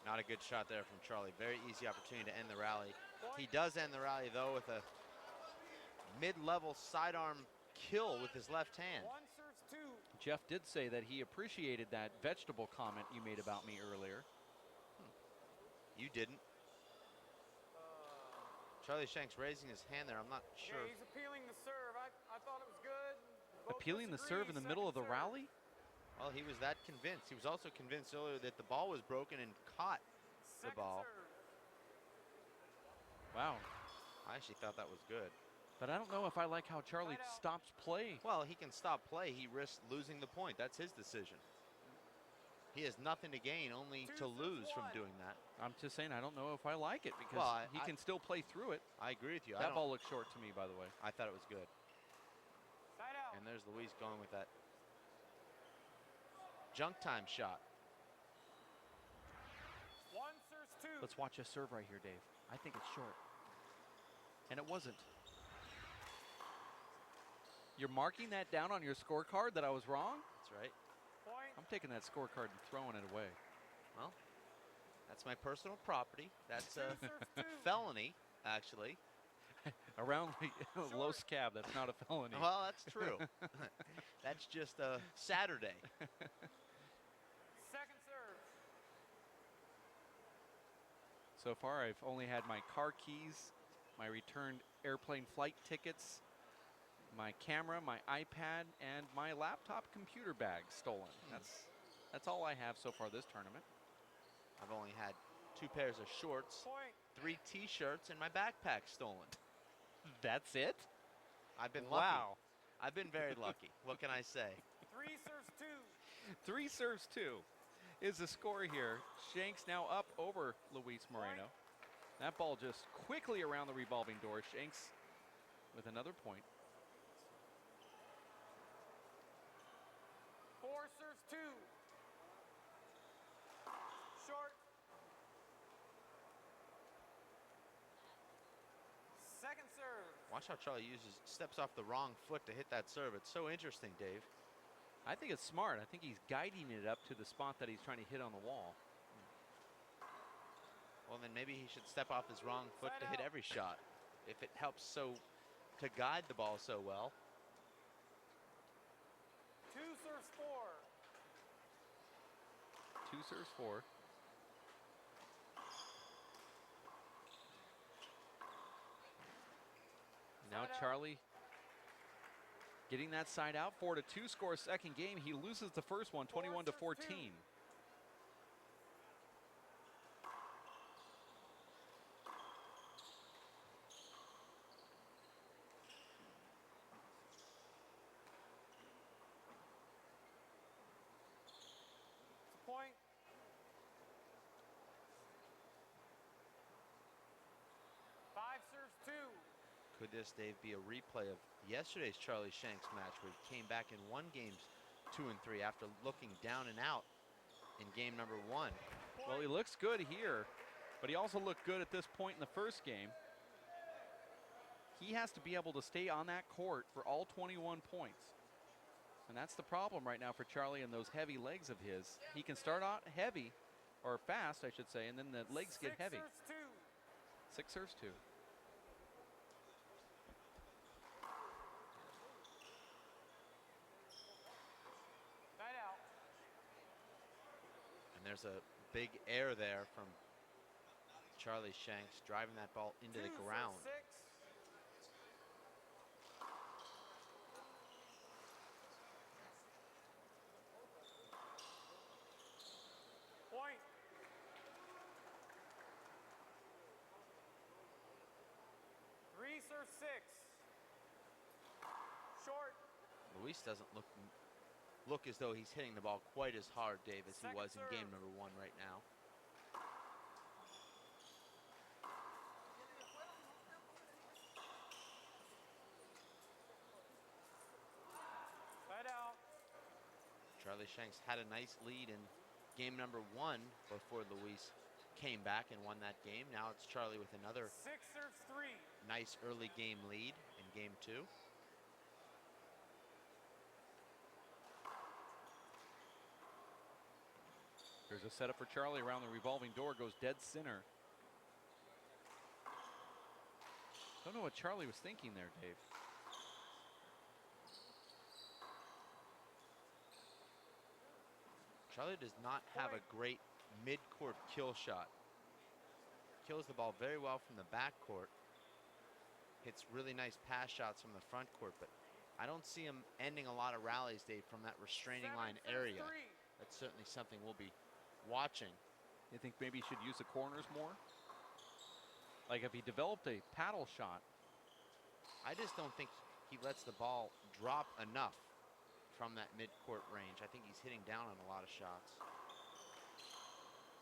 Not a good shot there from Charlie. Very easy opportunity to end the rally. He does end the rally, though, with a mid-level sidearm kill with his left hand. 1 serves 2. Jeff did say that he appreciated that vegetable comment you made about me earlier. You didn't. Charlie Shanks raising his hand there. I'm not sure. Yeah, he's appealing the serve. I thought it was good. Both Appealing the disagree. serve in the middle of the Second serve. rally? Well, he was that convinced. He was also convinced earlier that the ball was broken and caught the Second ball. serve. Wow. I actually thought that was good. But I don't know if I like how Charlie Timeout. stops play. Well, he can stop play. He risks losing the point. That's his decision. He has nothing to gain, only to lose from doing that. I'm just saying I don't know if I like it because Well, he can still play through it. I agree with you. That ball looked short to me, by the way. I thought it was good. Side out. And there's Luis going with that junk time shot. 1 serves 2. Let's watch a serve right here, Dave. I think it's short. And it wasn't. You're marking that down on your scorecard that I was wrong? That's right. Point. I'm I'm taking that scorecard and throwing it away. Well, that's my personal property. That's a Serves two. felony, actually. Around the Los Cab, that's not a felony. Well, that's true. That's just a Saturday. Second serve. So far, I've only had my car keys, my returned airplane flight tickets, my camera, my iPad, and my laptop computer bag stolen. That's all I have so far this tournament. I've only had 2 pairs of shorts, Point. 3 T-shirts, and my backpack stolen. That's it? I've been lucky. Wow. I've been very lucky. What can I say? 3 serves two. 3 serves 2 is the score here. Shanks now up over Luis Moreno. That ball just quickly around the revolving door. Shanks with another point. 4 serves two. Short. Second serve. Watch how Charlie steps off the wrong foot to hit that serve. It's so interesting, Dave. I think it's smart. I think he's guiding it up to the spot that he's trying to hit on the wall. Well, then maybe he should step off his wrong foot Side to hit out. every shot. If it helps to guide the ball so well. 2 serves four. 2 serves 4. Now Side out. Charlie getting that side out. 4-2 score second game. He loses the first one, 21-14. serves two. It's a point. 5 serves two. Could this, Dave, be a replay of yesterday's Charlie Shanks match where he came back and won games 2 and 3 after looking down and out in game number 1? Well, he looks good here, but he also looked good at this point in the first game. He has to be able to stay on that court for all 21 points. And that's the problem right now for Charlie and those heavy legs of his. He can start out heavy, or fast, I should say, and then the legs get 6 heavy. serves two. 6 serves 2. Side out. And there's a big air there from Charlie Shanks driving that ball into 2 the serves ground. 6. Point. Three serves 6. Short. Luis doesn't look as though he's hitting the ball quite as hard, Dave, as he Second was in game serve. number 1 right now. Side out. Charlie Shanks had a nice lead in game number 1 before Luis came back and won that game. Now it's Charlie with another 6 serves 3. nice early game lead in game 2. There's a setup for Charlie around the revolving door, goes dead center. Don't know what Charlie was thinking there, Dave. Charlie does not have a great mid-court kill shot. Kills the ball very well from the backcourt. Hits really nice pass shots from the front court, but I don't see him ending a lot of rallies, Dave, from that restraining 7 line serves area. 3. That's certainly something we'll be watching. You think maybe he should use the corners more? Like if he developed a paddle shot. I just don't think he lets the ball drop enough from that mid-court range. I think he's hitting down on a lot of shots.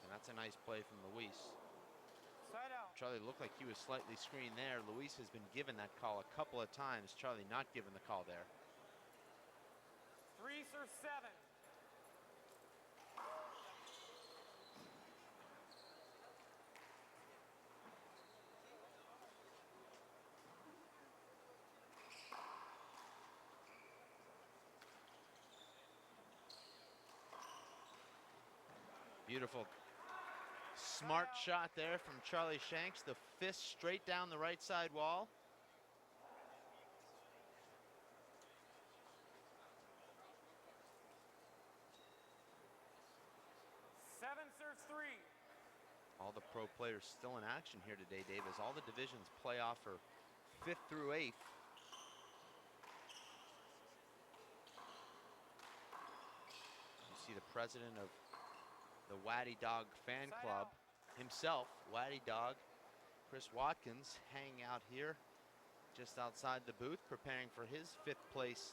And that's a nice play from Luis. Side out. Charlie looked like he was slightly screened there. Luis has been given that call a couple of times. Charlie not given the call there. 3 serves 7. Beautiful, smart shot there from Charlie Shanks. The fist straight down the right side wall. Seven serves 3. All the pro players still in action here today, Dave, as all the divisions play off for 5th through 8th. You see the president of the Waddy Dog fan club himself, Waddy Dog, Chris Watkins, hanging out here just outside the booth, preparing for his 5th place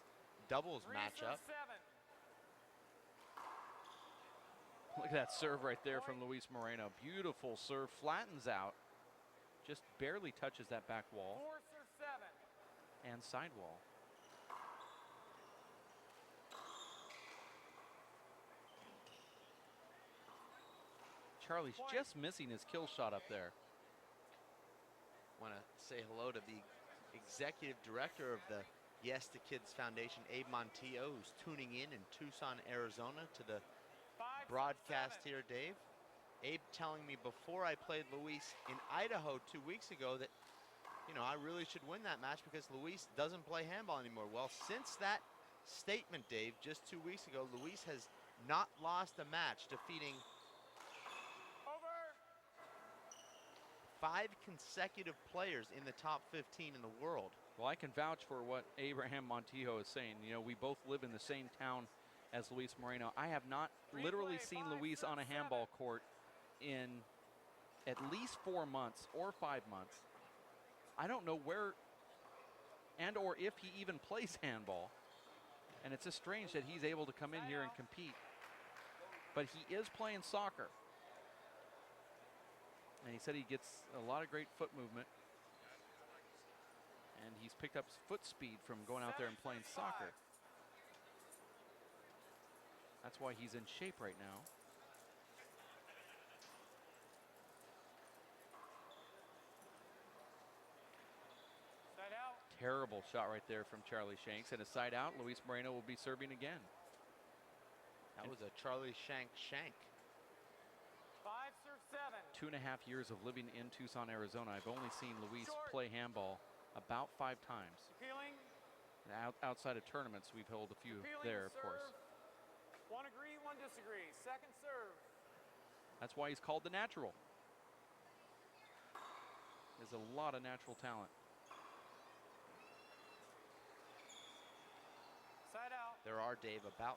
doubles 3 matchup. serves 7. Look at that serve right there from Luis Moreno. Beautiful serve, flattens out. Just barely touches that back wall 4 serves 7. and sidewall. Charlie's just missing his kill shot up there. Want to say hello to the executive director of the Yes to Kids Foundation, Abe Montillo, who's tuning in Tucson, Arizona to the 5 broadcast serves 7. here, Dave. Abe telling me before I played Luis in Idaho 2 weeks ago that, you know, I really should win that match because Luis doesn't play handball anymore. Well, since that statement, Dave, just 2 weeks ago, Luis has not lost a match, defeating Over. 5 consecutive players in the top 15 in the world. Well, I can vouch for what Abraham Montijo is saying. You know, we both live in the same town as Luis Moreno. I have not literally seen Luis on a handball court in at least 4 months or 5 months. I don't know where and or if he even plays handball. And it's just strange that he's able to come in here and compete. But he is playing soccer. And he said he gets a lot of great foot movement. And he's picked up foot speed from going out there and playing soccer. That's why he's in shape right now. Side out. Terrible shot right there from Charlie Shanks. And a side out, Luis Moreno will be serving again. That was a Charlie Shank shank. 5 serves 7. 2.5 years of living in Tucson, Arizona. I've only seen Luis play handball about 5 times. Appealing. And outside of tournaments, we've held a few Appealing there, of serve. course. 1 agree, 1 disagree. Second serve. That's why he's called the natural. There's a lot of natural talent. Side out. There are, Dave, about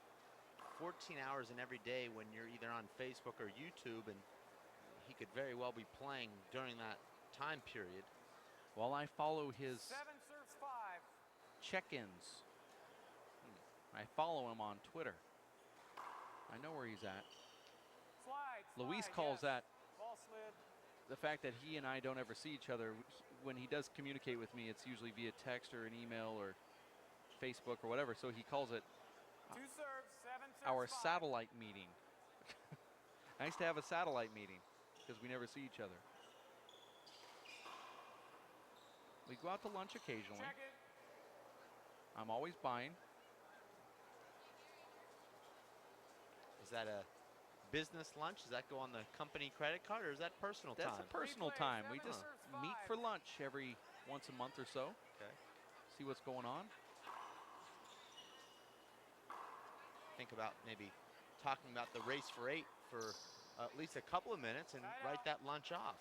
14 hours in every day when you're either on Facebook or YouTube, and he could very well be playing during that time period. While I follow his 7 serves 5. check-ins, I follow him on Twitter. I know where he's at. Slide. Luis slide, calls yes. that Ball slid. the fact that he and I don't ever see each other. When he does communicate with me, it's usually via text or an email or Facebook or whatever. So he calls it 2 serves. 7 serves our 5. satellite meeting. Nice to have a satellite meeting because we never see each other. We go out to lunch occasionally. Check it. I'm always buying. Is that a business lunch? Does that go on the company credit card, or is that personal That's time? a personal Replay, time. We 7 just serves meet 5. for lunch every once a month or so. Okay. See what's going on. Think about maybe talking about the race for 8 for at least a couple of minutes and write that lunch off.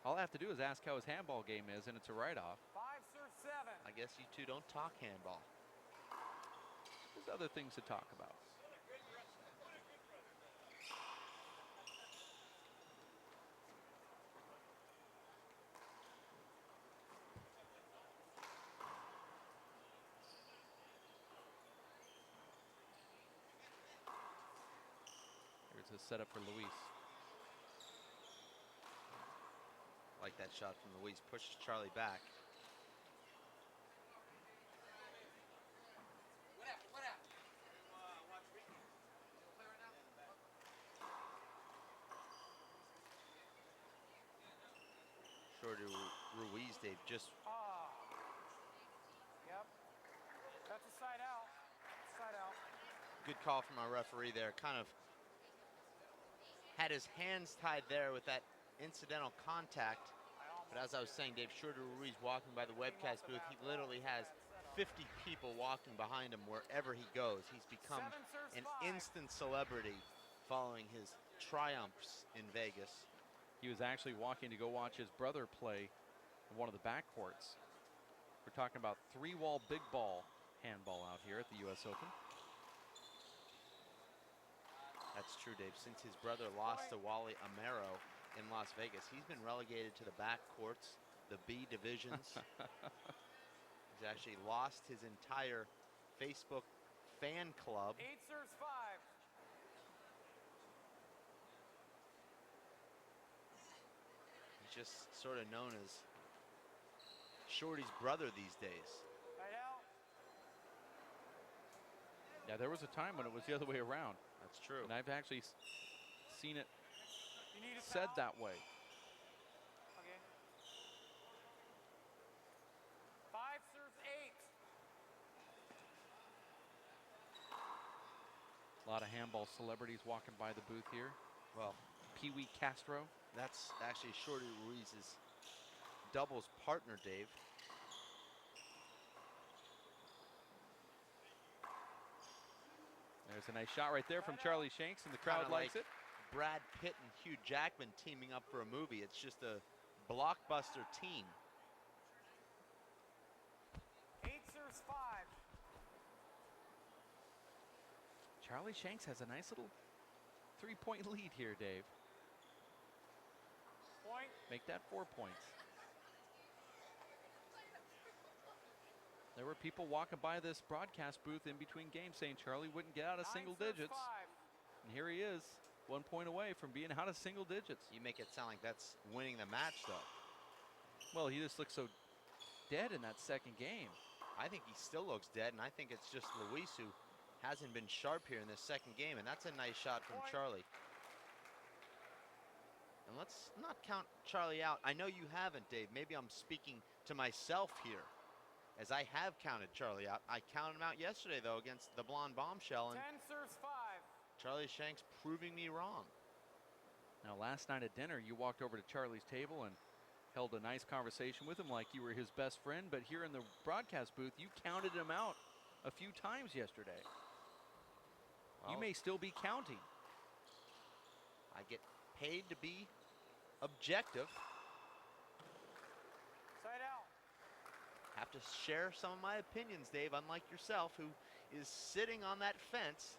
All I have to do is ask how his handball game is, and it's a write-off. 5 serves 7. I guess you two don't talk handball. There's other things to talk about. Here's a setup for Luis. Like that shot from Luis, pushes Charlie back. Short to Ruiz, Dave, just Yep. That's a side out. Side out. good call from our referee there. Kind of had his hands tied there with that incidental contact. But as I was saying, Dave, Shorty Ruiz walking by the webcast booth, he literally has 50 people walking behind him wherever he goes. He's become an instant celebrity following his triumphs in Vegas. He was actually walking to go watch his brother play in one of the backcourts. We're talking about 3-wall big ball handball out here at the U.S. Open. That's true, Dave. Since his brother lost to Wally Amaro in Las Vegas, he's been relegated to the back courts, the B divisions. He's actually lost his entire Facebook fan club. 8 serves 5. He's just sort of known as Shorty's brother these days. Right out. Yeah, there was a time when it was the other way around. That's true. And I've actually seen it You need a said foul? that way. Okay. 5 serves 8. A lot of handball celebrities walking by the booth here. Well, Pee Wee Castro. that's actually Shorty Ruiz's doubles partner, Dave. There's a nice shot right there from Charlie Shanks, and the crowd Kinda likes like it. Brad Pitt and Hugh Jackman teaming up for a movie. It's just a blockbuster team. 8 serves 5. Charlie Shanks has a nice little 3-point lead here, Dave. Point. Make that 4 points. There were people walking by this broadcast booth in between games saying Charlie wouldn't get out of 9 single serves digits. 5. And here he is, 1 point away from being out of single digits. You make it sound like that's winning the match, though. Well, he just looks so dead in that second game. I think he still looks dead, and I think it's just Luis who hasn't been sharp here in this second game, and that's a nice shot from Point. Charlie. And let's not count Charlie out. I know you haven't, Dave. Maybe I'm speaking to myself here, as I have counted Charlie out. I counted him out yesterday, though, against the blonde bombshell, and 10 serves 5. Charlie Shanks proving me wrong. Now, last night at dinner, you walked over to Charlie's table and held a nice conversation with him like you were his best friend, but here in the broadcast booth, you counted him out a few times yesterday. You Well, may still be counting. I get paid to be objective. Side out. Have to share some of my opinions, Dave, unlike yourself, who is sitting on that fence.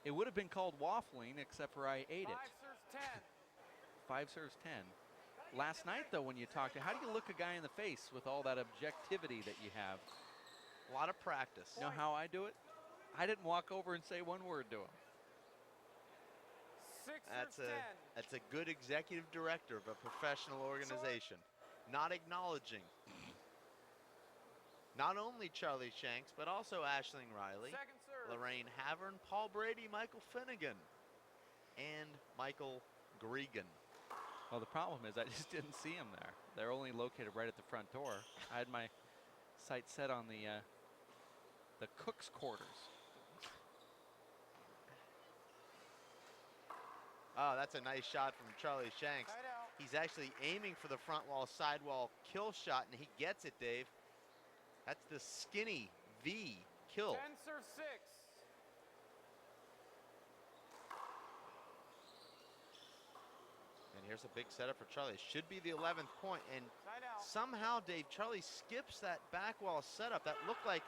It would have been called waffling, except for I ate 5 it. serves 10. 5 serves 10. Last night, though, when you talked to, how do you look a guy in the face with all that objectivity that you have? A lot of practice. You know how I do it? I didn't walk over and say one word to him. 6 That's serves 10. that's a good executive director of a professional organization. Not acknowledging not only Charlie Shanks, but also Aisling Riley, Second serve. Lorraine Havern, Paul Brady, Michael Finnegan, and Michael Gregan. Well, the problem is I just didn't see him there. They're only located right at the front door. I had my sights set on the cook's quarters. Oh, that's a nice shot from Charlie Shanks. Side out. He's actually aiming for the front wall, sidewall kill shot, and he gets it, Dave. That's the skinny V kill. 10 serves 6. And here's a big setup for Charlie. Should be the 11th point, and Side out. somehow, Dave, Charlie skips that back wall setup. That looked like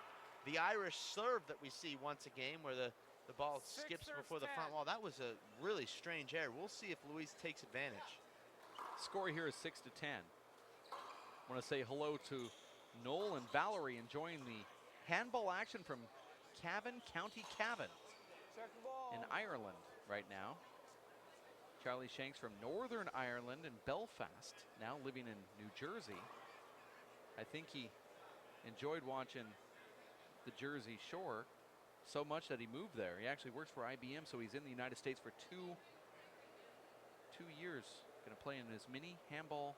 the Irish serve that we see once a game, where the ball 6 skips serves before the 10. front wall. That was a really strange error. We'll see if Luis takes advantage. Score here is 6 to 10. I want to say hello to Noel and Valerie enjoying the handball action from Cavan, County Cavan Check the ball. in Ireland right now. Charlie Shanks from Northern Ireland in Belfast, now living in New Jersey. I think he enjoyed watching the Jersey Shore so much that he moved there. He actually works for IBM, so he's in the United States for two years. Going to play in as many handball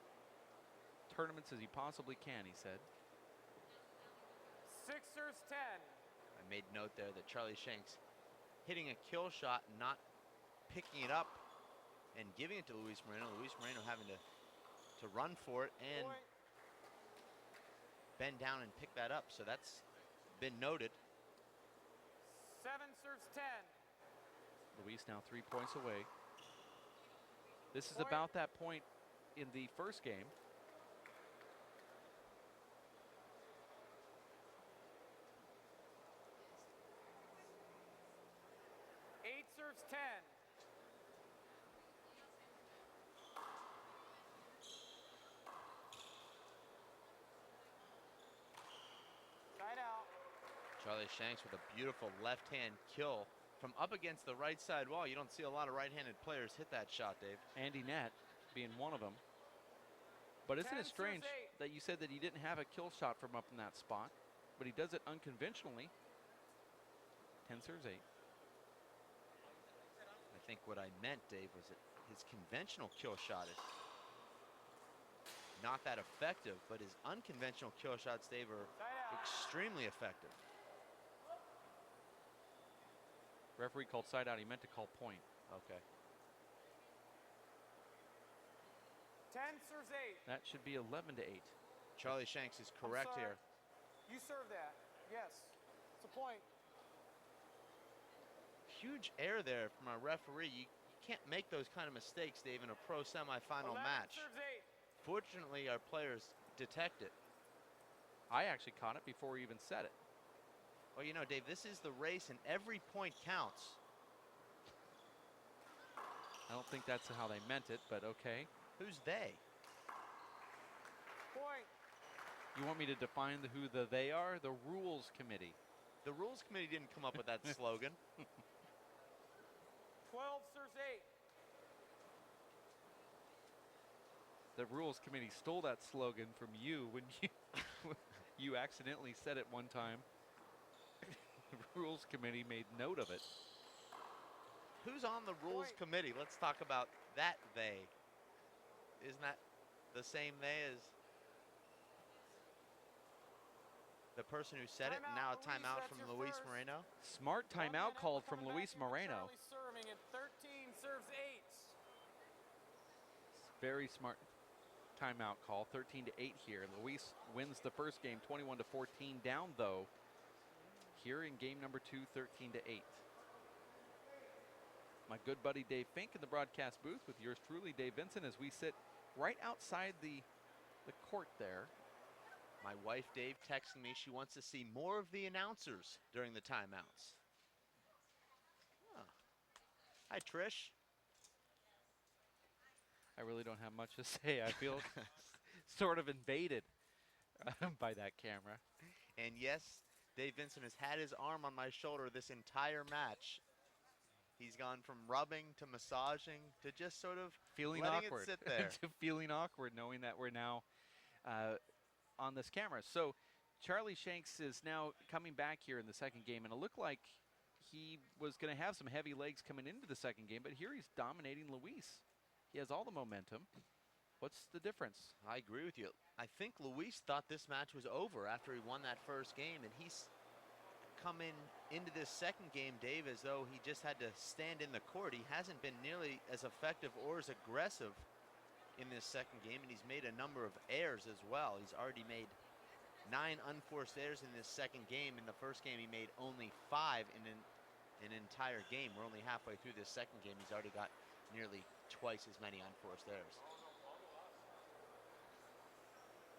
tournaments as he possibly can, he said. 6 serves 10. I made note there that Charlie Shanks hitting a kill shot, not picking it up and giving it to Luis Moreno. Luis Moreno having to run for it and Point. bend down and pick that up. So that's been noted. 7 serves 10. Luis now 3 points away. This is Point. about that point in the first game. Eight serves 10. Side out. Charlie Shanks with a beautiful left-hand kill from up against the right side wall. You don't see a lot of right-handed players hit that shot, Dave. Andy Nett being one of them. But isn't 10 it strange serves 8. that you said that he didn't have a kill shot from up in that spot, but he does it unconventionally. 10 serves 8. I think what I meant, Dave, was that his conventional kill shot is not that effective, but his unconventional kill shots, Dave, are Side out. extremely effective. Referee called side out. He meant to call point. Okay. 10 serves 8. That should be 11 to 8. Charlie Shanks is I'm correct sorry. here. You serve that. Yes. It's a point. Huge error there from our referee. You can't make those kind of mistakes, Dave, in a pro semifinal 11 match. serves 8. Fortunately, our players detect it. I actually caught it before he even said it. Well, you know, Dave, this is the race, and every point counts. I don't think that's how they meant it, but okay. Who's they? Point. You want me to define who the they are? The rules committee. The rules committee didn't come up with that slogan. 12 serves 8. The rules committee stole that slogan from you when you you accidentally said it one time. The rules committee made note of it. Who's on the rules Point. committee? Let's talk about that they. Isn't that the same they as the person who said it? And now a Timeout, Luis, timeout that's from your Luis first. Moreno. Smart 1 timeout minute, called we're from coming Luis back in with Moreno. Charlie serving at 13 serves 8. Very smart timeout call. 13 to 8 here. Luis wins the first game 21 to 14 down though. Here in game number 2, 13 to 8. My good buddy Dave Fink in the broadcast booth with yours truly, Dave Vincent, as we sit right outside the court there. My wife, Dave, texting me she wants to see more of the announcers during the timeouts. Huh. Hi, Trish. I really don't have much to say. I feel sort of invaded by that camera. And yes, Dave Vincent has had his arm on my shoulder this entire match. He's gone from rubbing to massaging to just sort of Feeling letting awkward. it sit there. To feeling awkward knowing that we're now on this camera. So Charlie Shanks is now coming back here in the second game, and it looked like he was going to have some heavy legs coming into the second game, but here he's dominating Luis. He has all the momentum. What's the difference? I agree with you. I think Luis thought this match was over after he won that first game, and he's come into this second game, Dave, as though he just had to stand in the court. He hasn't been nearly as effective or as aggressive in this second game, and he's made a number of errors as well. He's already made 9 unforced errors in this second game. In the first game, he made only 5 in an entire game. We're only halfway through this second game. He's already got nearly twice as many unforced errors.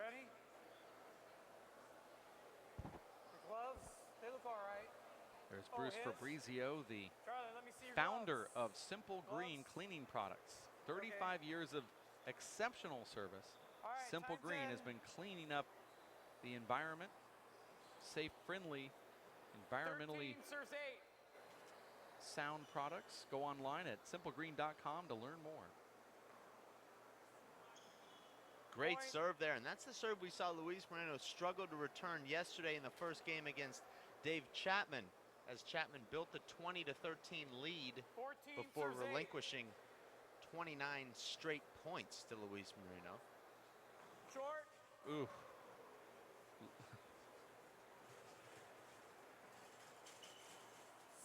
Ready? The gloves, they look all right. There's Oh, Bruce his? Fabrizio, the Charlie, let me see your founder gloves. of Simple Green Gloves. Cleaning Products. 35 years of exceptional service. All right, Simple time's Green in. has been cleaning up the environment, safe, friendly, environmentally 13 serves 8. sound products. Go online at simplegreen.com to learn more. Great Point. serve there, and that's the serve we saw Luis Moreno struggle to return yesterday in the first game against Dave Chapman, as Chapman built the 20-13 lead 14 before serves 8. relinquishing 29 straight points to Luis Moreno. Short. Ooh.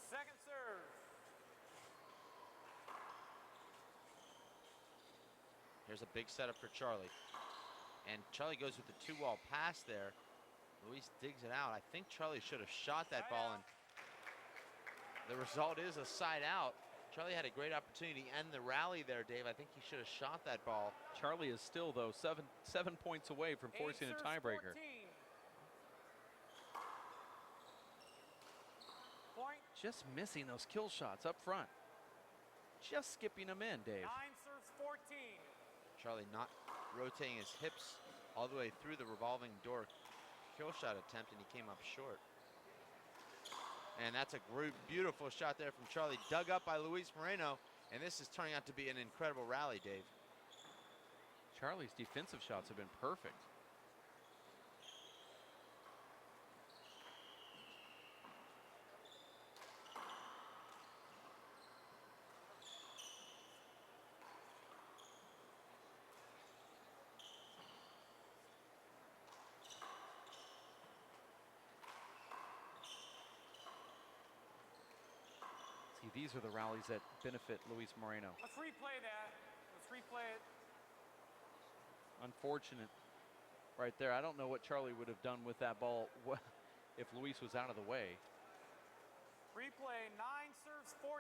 Second serve. Here's a big setup for Charlie. And Charlie goes with the 2-wall pass there. Luis digs it out. I think Charlie should have shot that ball, and the result is a side out. Charlie had a great opportunity to end the rally there, Dave. I think he should have shot that ball. Charlie is still, though, seven points away from forcing a tiebreaker. 14. Point. Just missing those kill shots up front. Just skipping them in, Dave. 9 serves 14. Charlie not rotating his hips all the way through the revolving door kill shot attempt, and he came up short. And that's a beautiful shot there from Charlie, dug up by Luis Moreno, and this is turning out to be an incredible rally, Dave. Charlie's defensive shots have been perfect. See, these are the rallies that benefit Luis Moreno. Let's replay that. Let's replay it. Unfortunate right there. I don't know what Charlie would have done with that ball if Luis was out of the way. Replay, 9 serves 14.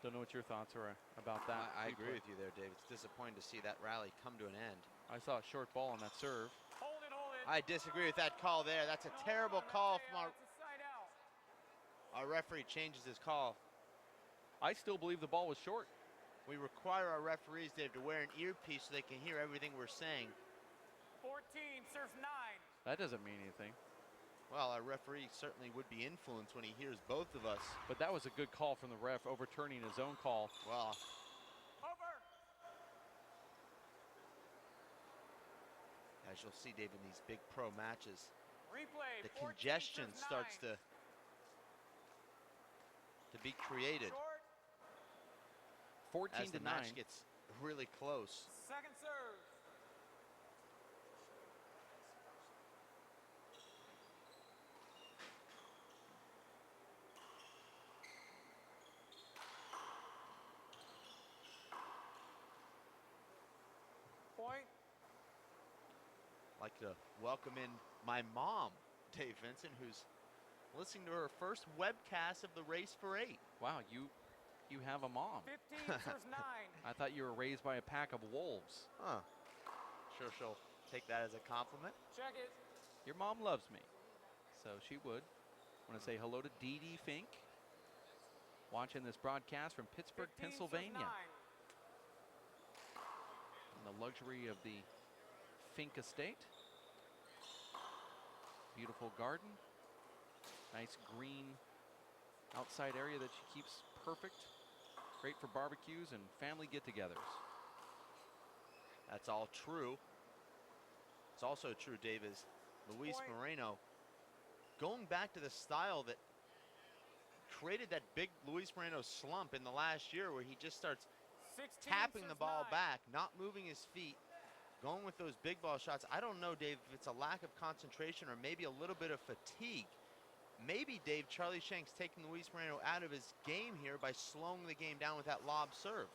Don't know what your thoughts are about that. I agree with you there, Dave. It's disappointing to see that rally come to an end. I saw a short ball on that serve. Hold it, hold it. I disagree with that call there. That's a terrible call from That's a side out. our referee changes his call. I still believe the ball was short. We require our referees, Dave, to wear an earpiece so they can hear everything we're saying. 14 serves 9. That doesn't mean anything. Well, our referee certainly would be influenced when he hears both of us. But that was a good call from the ref, overturning his own call. Well, Over. as you'll see, Dave, in these big pro matches, Replay. the 14 congestion serves 9. starts to be created Short. 14 as to the 9. match gets really close. Second serve. Point. I'd like to welcome in my mom, Dave Vincent, who's listening to her first webcast of the race for 8. Wow, you have a mom. 15 serves 9. I thought you were raised by a pack of wolves. Huh. Sure she'll take that as a compliment. Check it. Your mom loves me, so she would. Want to say hello to Dee Dee Fink, watching this broadcast from Pittsburgh, 15 serves Pennsylvania. 9. In the luxury of the Fink estate. Beautiful garden. Nice green outside area that she keeps perfect. Great for barbecues and family get-togethers. That's all true. It's also true, Dave, is Luis Point. Moreno going back to the style that created that big Luis Moreno slump in the last year where he just starts 16 tapping the serves ball 9. back, not moving his feet, going with those big ball shots. I don't know, Dave, if it's a lack of concentration or maybe a little bit of fatigue. Maybe, Dave, Charlie Shanks taking Luis Moreno out of his game here by slowing the game down with that lob serve.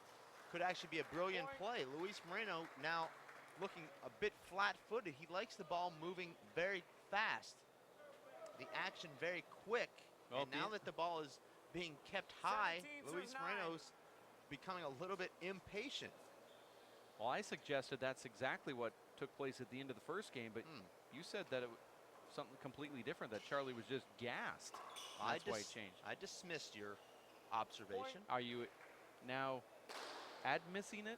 Could actually be a brilliant play. Luis Moreno now looking a bit flat-footed. He likes the ball moving very fast. The action very quick. Well, and now that the ball is being kept high, 17 Luis serves 9. Moreno's becoming a little bit impatient. Well, I suggested that's exactly what took place at the end of the first game, but you said that it was something completely different, that Charlie was just gassed. That's why it changed. I dismissed your observation. Are you now admissing it?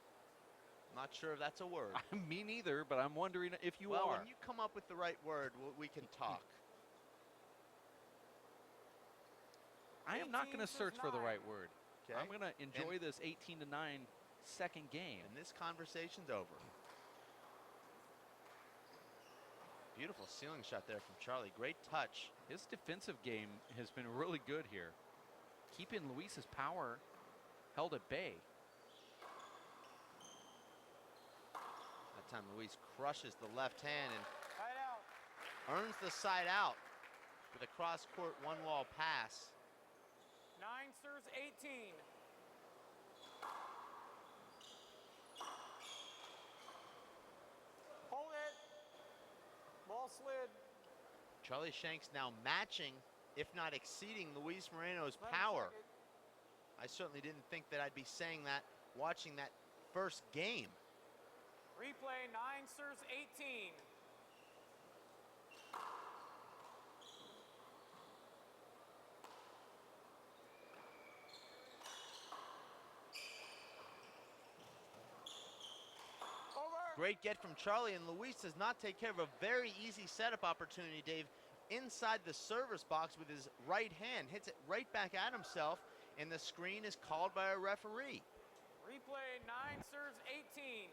Not sure if that's a word. Me neither, but I'm wondering if you Well, are. when you come up with the right word, we can talk. I am not 18 going to serves search for the 9. right word. Okay. I'm going to enjoy this 18 to 9 second game. And this conversation's over. Beautiful ceiling shot there from Charlie. Great touch. His defensive game has been really good here, keeping Luis's power held at bay. That time Luis crushes the left hand and Side out. earns the side out with a cross-court one-wall pass. 9 serves 18. slid. Charlie Shanks now matching, if not exceeding, Luis Moreno's Let him power. check it. I certainly didn't think that I'd be saying that watching that first game. Replay, 9 serves 18. Over. Great get from Charlie, and Luis does not take care of a very easy setup opportunity, Dave. Inside the service box with his right hand, hits it right back at himself, and the screen is called by a referee. Replay, 9 serves 18.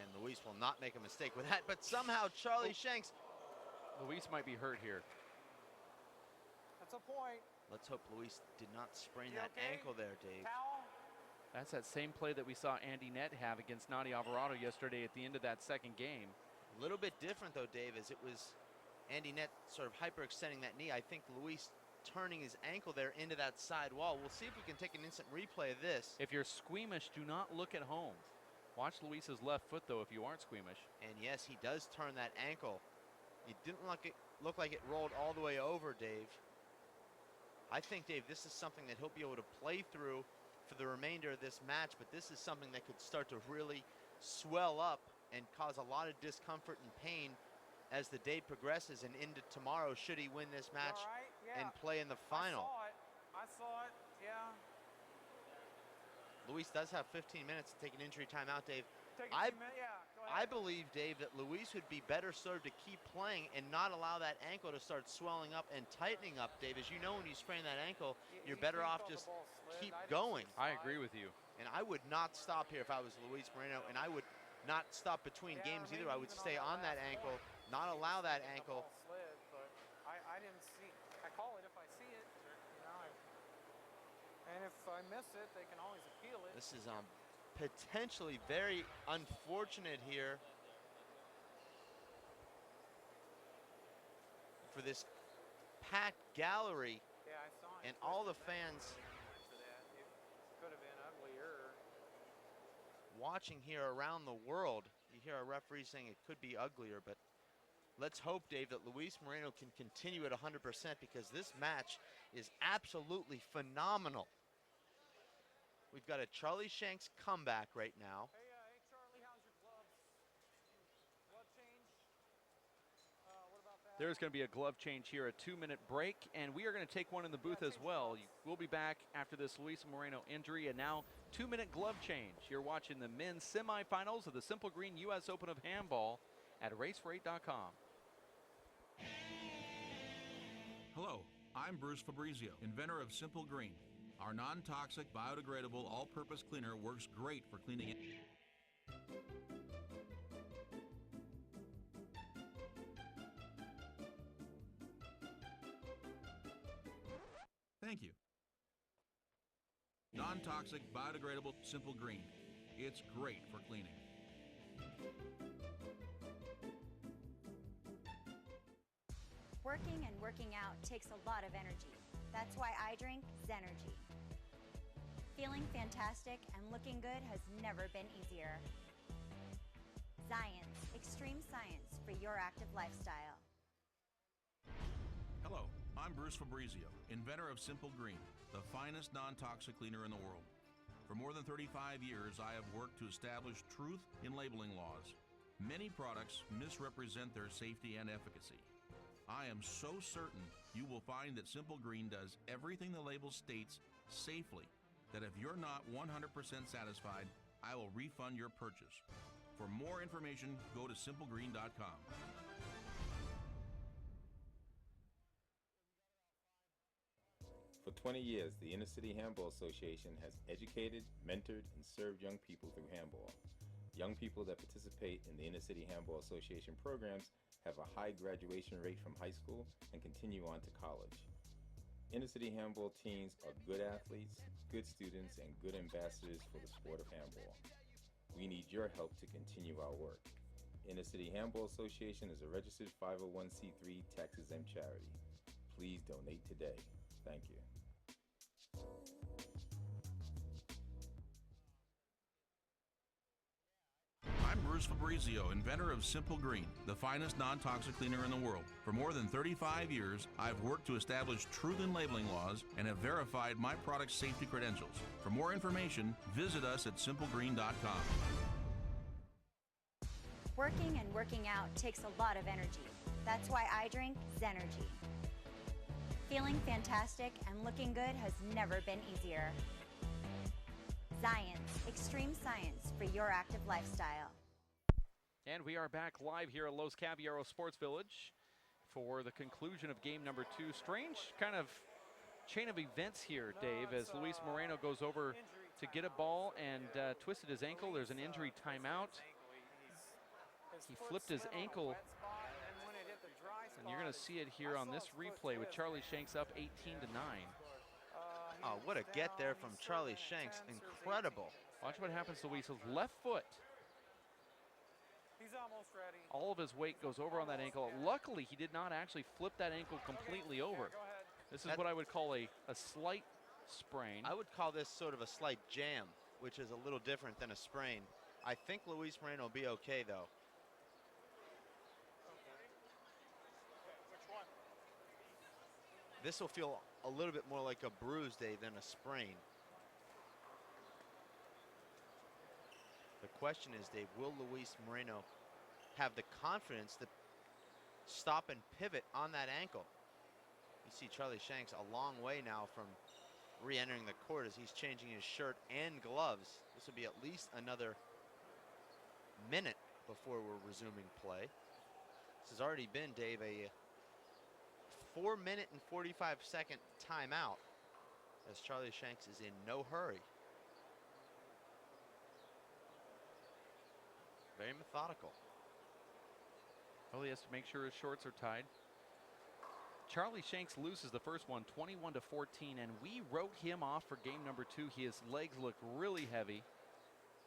And Luis will not make a mistake with that, but somehow Charlie Shanks, Luis might be hurt here. That's a point. let's hope Luis did not sprain You that okay? ankle there, Dave. Towel. That's that same play that we saw Andy Nett have against Nadi Alvarado yesterday at the end of that second game. A little bit different though, Dave, as it was Andy Nett sort of hyperextending that knee. I think Luis turning his ankle there into that side wall. We'll see if we can take an instant replay of this. If you're squeamish, do not look at home. Watch Luis's left foot, though, if you aren't squeamish. And yes, he does turn that ankle. It didn't look like it rolled all the way over, Dave. I think, Dave, this is something that he'll be able to play through for the remainder of this match, but this is something that could start to really swell up and cause a lot of discomfort and pain as the day progresses and into tomorrow should he win this match All right, yeah. and play in the final. I saw it, yeah. Luis does have 15 minutes to take an injury timeout, Dave. Take a I- few minutes, yeah, go I ahead. believe, Dave, that Luis would be better served to keep playing and not allow that ankle to start swelling up and tightening up, Dave. As you know, when you sprain that ankle, you're better He off thought the just ball slid. keep I didn't going. see I slide. agree with you. And I would not stop here if I was Luis Moreno, and I would not stop between Yeah, games maybe either. I would even stay on that last ankle, point. not allow that The ankle. ball slid, but I didn't see. I call it if I see it, you know. And if I miss it, they can always appeal it. This is potentially very unfortunate here for this packed gallery Yeah, I saw it. and all the Twisted back fans after that. It could have been uglier. watching here around the world. You hear our referee saying it could be uglier, but let's hope, Dave, that Luis Moreno can continue at 100% because this match is absolutely phenomenal. We've got a Charlie Shanks comeback right now. Hey, Charlie, how's your gloves? Glove change? What about that? There's going to be a glove change here, a 2-minute break, and we are going to take one in the booth as well. We'll be back after this Luis Moreno injury, and now 2-minute glove change. You're watching the men's semifinals of the Simple Green U.S. Open of Handball at racerate.com. Hello, I'm Bruce Fabrizio, inventor of Simple Green. Our non-toxic, biodegradable, all-purpose cleaner works great for cleaning it. Thank you. Non-toxic, biodegradable, Simple Green. It's great for cleaning. Working and working out takes a lot of energy. That's why I drink Zenergy. Feeling fantastic and looking good has never been easier. Science, extreme science for your active lifestyle. Hello, I'm Bruce Fabrizio, inventor of Simple Green, the finest non-toxic cleaner in the world. For more than 35 years, I have worked to establish truth in labeling laws. Many products misrepresent their safety and efficacy. I am so certain you will find that Simple Green does everything the label states safely, that if you're not 100% satisfied, I will refund your purchase. For more information, go to simplegreen.com. For 20 years, the Inner City Handball Association has educated, mentored, and served young people through handball. Young people that participate in the Inner City Handball Association programs have a high graduation rate from high school and continue on to college. Inner City Handball teams are good athletes, good students, and good ambassadors for the sport of handball. We need your help to continue our work. Inner City Handball Association is a registered 501c3 tax-exempt charity. Please donate today. Thank you. Bruce Fabrizio, inventor of Simple Green, the finest non-toxic cleaner in the world. For more than 35 years, I've worked to establish truth in labeling laws and have verified my product's safety credentials. For more information, visit us at simplegreen.com. Working and working out takes a lot of energy. That's why I drink Zenergy. Feeling fantastic and looking good has never been easier. Science, extreme science for your active lifestyle. And we are back live here at Los Caballeros Sports Village for the conclusion of game number 2. Strange kind of chain of events here, Dave, as Luis Moreno goes over to get a ball and twisted his ankle. There's an injury timeout. He flipped his ankle, and you're going to see it here on this replay with Charlie Shanks up 18-9. Oh, what a get there from Charlie Shanks. Incredible. Watch what happens to Luis' left foot. He's almost ready. All of his weight goes over on that ankle. Luckily, he did not actually flip that ankle completely over. Go ahead. This is what I would call a slight sprain. I would call this sort of a slight jam, which is a little different than a sprain. I think Luis Moreno will be okay, though. This will feel a little bit more like a bruise, Dave, than a sprain. The question is, Dave, will Luis Moreno have the confidence to stop and pivot on that ankle? You see Charlie Shanks a long way now from re-entering the court as he's changing his shirt and gloves. This will be at least another minute before we're resuming play. This has already been, Dave, a 4-minute and 45-second timeout as Charlie Shanks is in no hurry. Very methodical. Well, he has to make sure his shorts are tied. Charlie Shanks loses the first one, 21-14, and we wrote him off for game number 2. His legs look really heavy.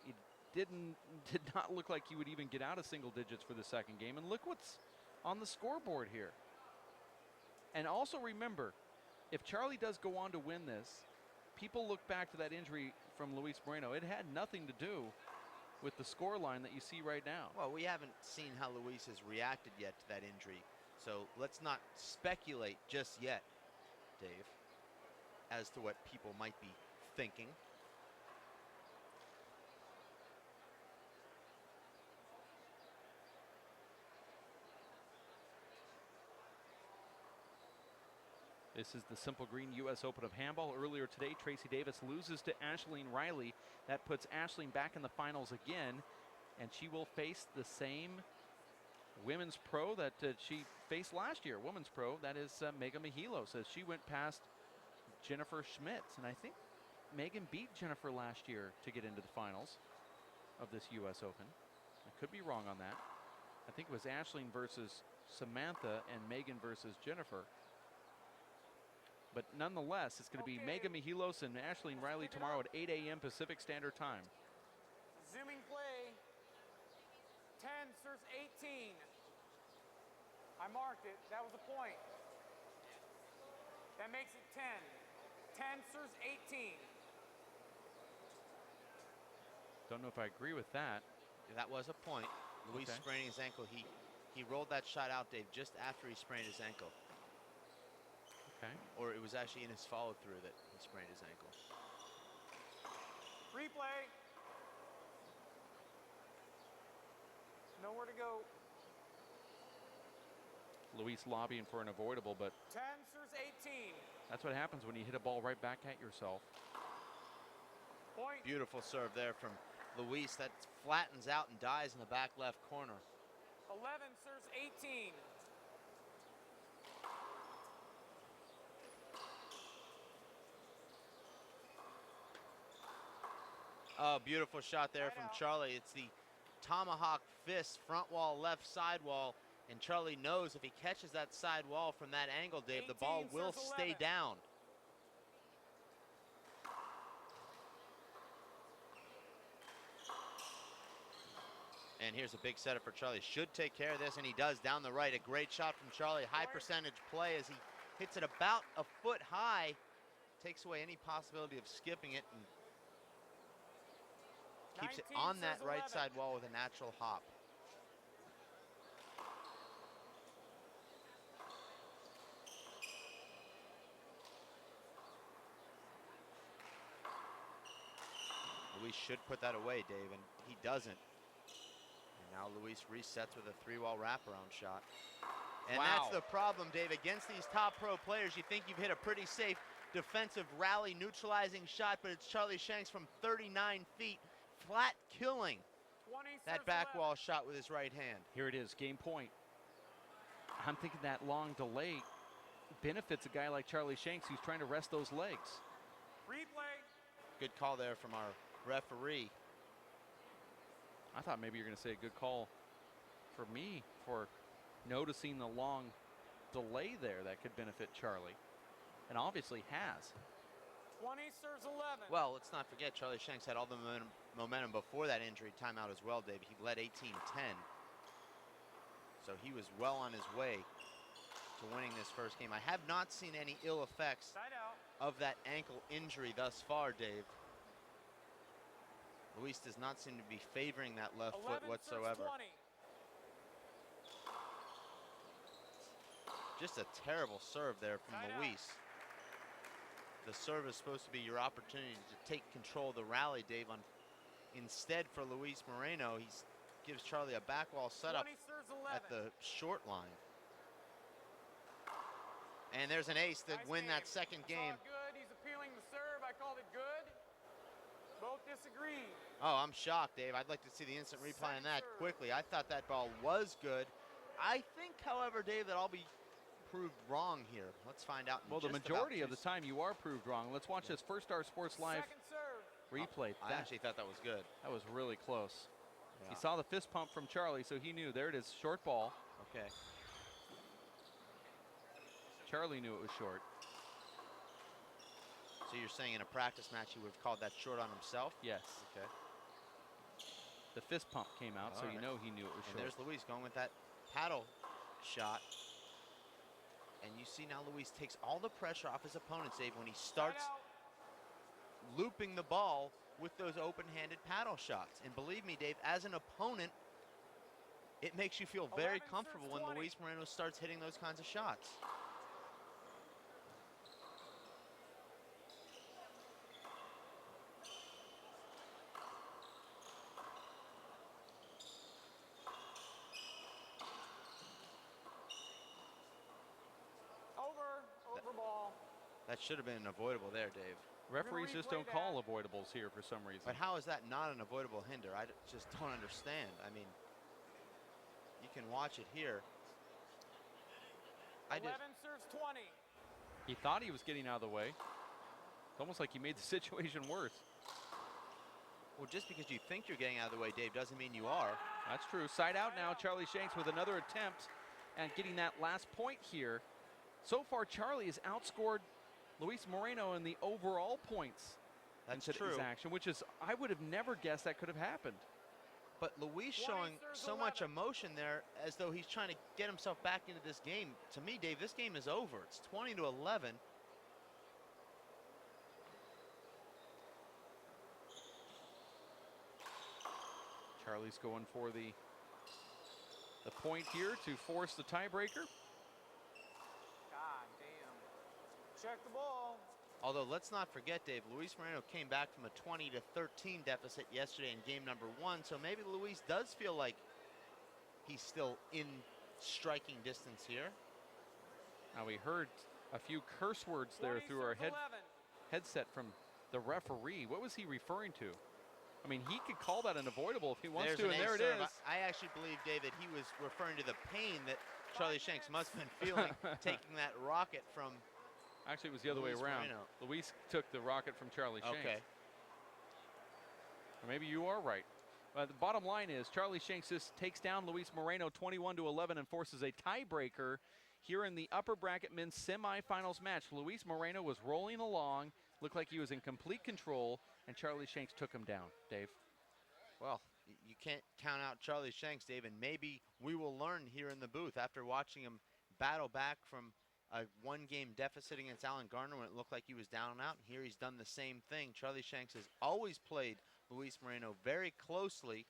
He did not look like he would even get out of single digits for the second game. And look what's on the scoreboard here. And also remember, if Charlie does go on to win this, people look back to that injury from Luis Moreno. It had nothing to do with the score line that you see right now. Well, we haven't seen how Luis has reacted yet to that injury. So let's not speculate just yet, Dave, as to what people might be thinking. This is the Simple Green U.S. Open of Handball. Earlier today, Tracy Davis loses to Ashleen Riley. That puts Ashleen back in the finals again, and she will face the same women's pro that she faced last year. Women's pro, that is Megan Mihilos, as she went past Jennifer Schmitz. And I think Megan beat Jennifer last year to get into the finals of this U.S. Open. I could be wrong on that. I think it was Ashleen versus Samantha and Megan versus Jennifer. But nonetheless, it's going to be Megan Mihilos and Ashleen Riley tomorrow at 8 a.m. Pacific Standard Time. Zooming play. 10 serves 18. I marked it. That was a point. That makes it 10. 10 serves 18. Don't know if I agree with that. That was a point. Luis spraining his ankle. He rolled that shot out, Dave, just after he sprained his ankle. Okay. Or it was actually in his follow-through that he sprained his ankle. Replay. Nowhere to go. Luis lobbying for an avoidable, but 10 serves 18. that's what happens when you hit a ball right back at yourself. Point. Beautiful serve there from Luis. That flattens out and dies in the back left corner. 11 serves 18. Oh, beautiful shot there from Charlie. It's the tomahawk fist, front wall, left side wall. And Charlie knows if he catches that side wall from that angle, Dave, the ball will stay down. And here's a big setup for Charlie. Should take care of this, and he does down the right. A great shot from Charlie. High percentage play as he hits it about a foot high. Takes away any possibility of skipping it and Keeps it 19 on that serves right 11. side wall with a natural hop. Luis should put that away, Dave, and he doesn't. And now Luis resets with a 3-wall wraparound shot. And that's Wow. the problem, Dave. Against these top pro players, you think you've hit a pretty safe defensive rally neutralizing shot, but it's Charlie Shanks from 39 feet, flat killing 20 that serves back 11. wall shot with his right hand. Here it is, game point. I'm thinking that long delay benefits a guy like Charlie Shanks who's trying to rest those legs. Replay. Good call there from our referee. I thought maybe you're going to say a good call for me for noticing the long delay there that could benefit Charlie, and obviously has. 20 serves 11. Well, let's not forget Charlie Shanks had all the momentum before that injury timeout as well, Dave. He led 18-10. So he was well on his way to winning this first game. I have not seen any ill effects Side out. of that ankle injury thus far, Dave. Luis does not seem to be favoring that left 11 foot whatsoever. serves 20. Just a terrible serve there from Side out. Luis. The serve is supposed to be your opportunity to take control of the rally, Dave. Instead, for Luis Moreno, he gives Charlie a back wall setup 20 serves 11. at the short line. And there's an ace to Nice win that game. second I saw game. it good. He's appealing the serve. I called it good. Both disagree. Oh, I'm shocked, Dave. I'd like to see the instant replay on that Second serve. quickly. I thought that ball was good. I think, however, Dave, that I'll be proved wrong here. Let's find out. In Well, the just majority about of the time you are proved wrong. Let's watch this First Star Sports Live Second serve. replay. I actually thought that was good. That was really close. Yeah. He saw the fist pump from Charlie, so he knew. There it is, short ball. Okay. Charlie knew it was short. So you're saying in a practice match he would have called that short on himself? Yes. Okay. The fist pump came out, so All you right. know he knew it was And short. there's Luis going with that paddle shot. And you see now Luis takes all the pressure off his opponent, Dave, when he starts Side out. looping the ball with those open-handed paddle shots. And believe me, Dave, as an opponent, it makes you feel very 11 comfortable serves when 20. Luis Moreno starts hitting those kinds of shots. Over ball. That should have been avoidable there, Dave. Referees just replay don't call avoidables here for some reason. But how is that not an avoidable hinder? I just don't understand. I mean, you can watch it here. 11 serves 20. He thought he was getting out of the way. It's almost like he made the situation worse. Well, just because you think you're getting out of the way, Dave, doesn't mean you are. That's true. Side out now, Charlie Shanks with another attempt and getting that last point here. So far, Charlie has outscored Luis Moreno in the overall points That's in today's true. action, which is, I would have never guessed that could have happened. But Luis 20 showing serves so much 11. emotion there as though he's trying to get himself back into this game. To me, Dave, this game is over. It's 20-11. Charlie's going for the point here to force the tiebreaker. God damn. Check the ball. Although, let's not forget, Dave, Luis Moreno came back from a 20-13 deficit yesterday in game number 1, so maybe Luis does feel like he's still in striking distance here. Now we heard a few curse words there 20 through our serves 11. headset from the referee. What was he referring to? I mean, he could call that an avoidable if he wants There's to, an and there ace it serve. is. I actually believe, Dave, that he was referring to the pain that Charlie Shanks must have been feeling taking that rocket from. Actually, it was the other way Luis around. Moreno. Luis took the rocket from Charlie Shanks. Okay. Or maybe you are right. But the bottom line is Charlie Shanks just takes down Luis Moreno 21-11 and forces a tiebreaker here in the upper bracket men's semifinals match. Luis Moreno was rolling along, looked like he was in complete control, and Charlie Shanks took him down. Dave? Well, you can't count out Charlie Shanks, Dave, and maybe we will learn here in the booth after watching him battle back from a one-game deficit against Alan Gardner when it looked like he was down and out. And here he's done the same thing. Charlie Shanks has always played Luis Moreno very closely,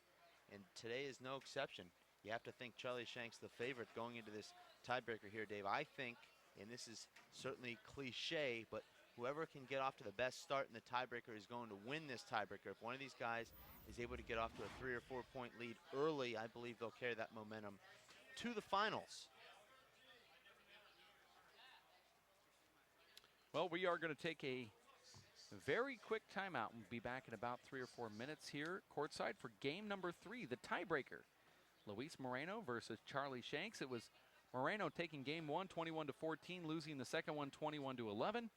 and today is no exception. You have to think Charlie Shanks the favorite going into this tiebreaker here, Dave. I think, and this is certainly cliche, but whoever can get off to the best start in the tiebreaker is going to win this tiebreaker. If one of these guys is able to get off to a 3 or 4 point lead early, I believe they'll carry that momentum to the finals. Well, we are going to take a very quick timeout. We'll be back in about 3 or 4 minutes here courtside for game number 3, the tiebreaker. Luis Moreno versus Charlie Shanks. It was Moreno taking game 1, 21-14, losing the second one, 21-11.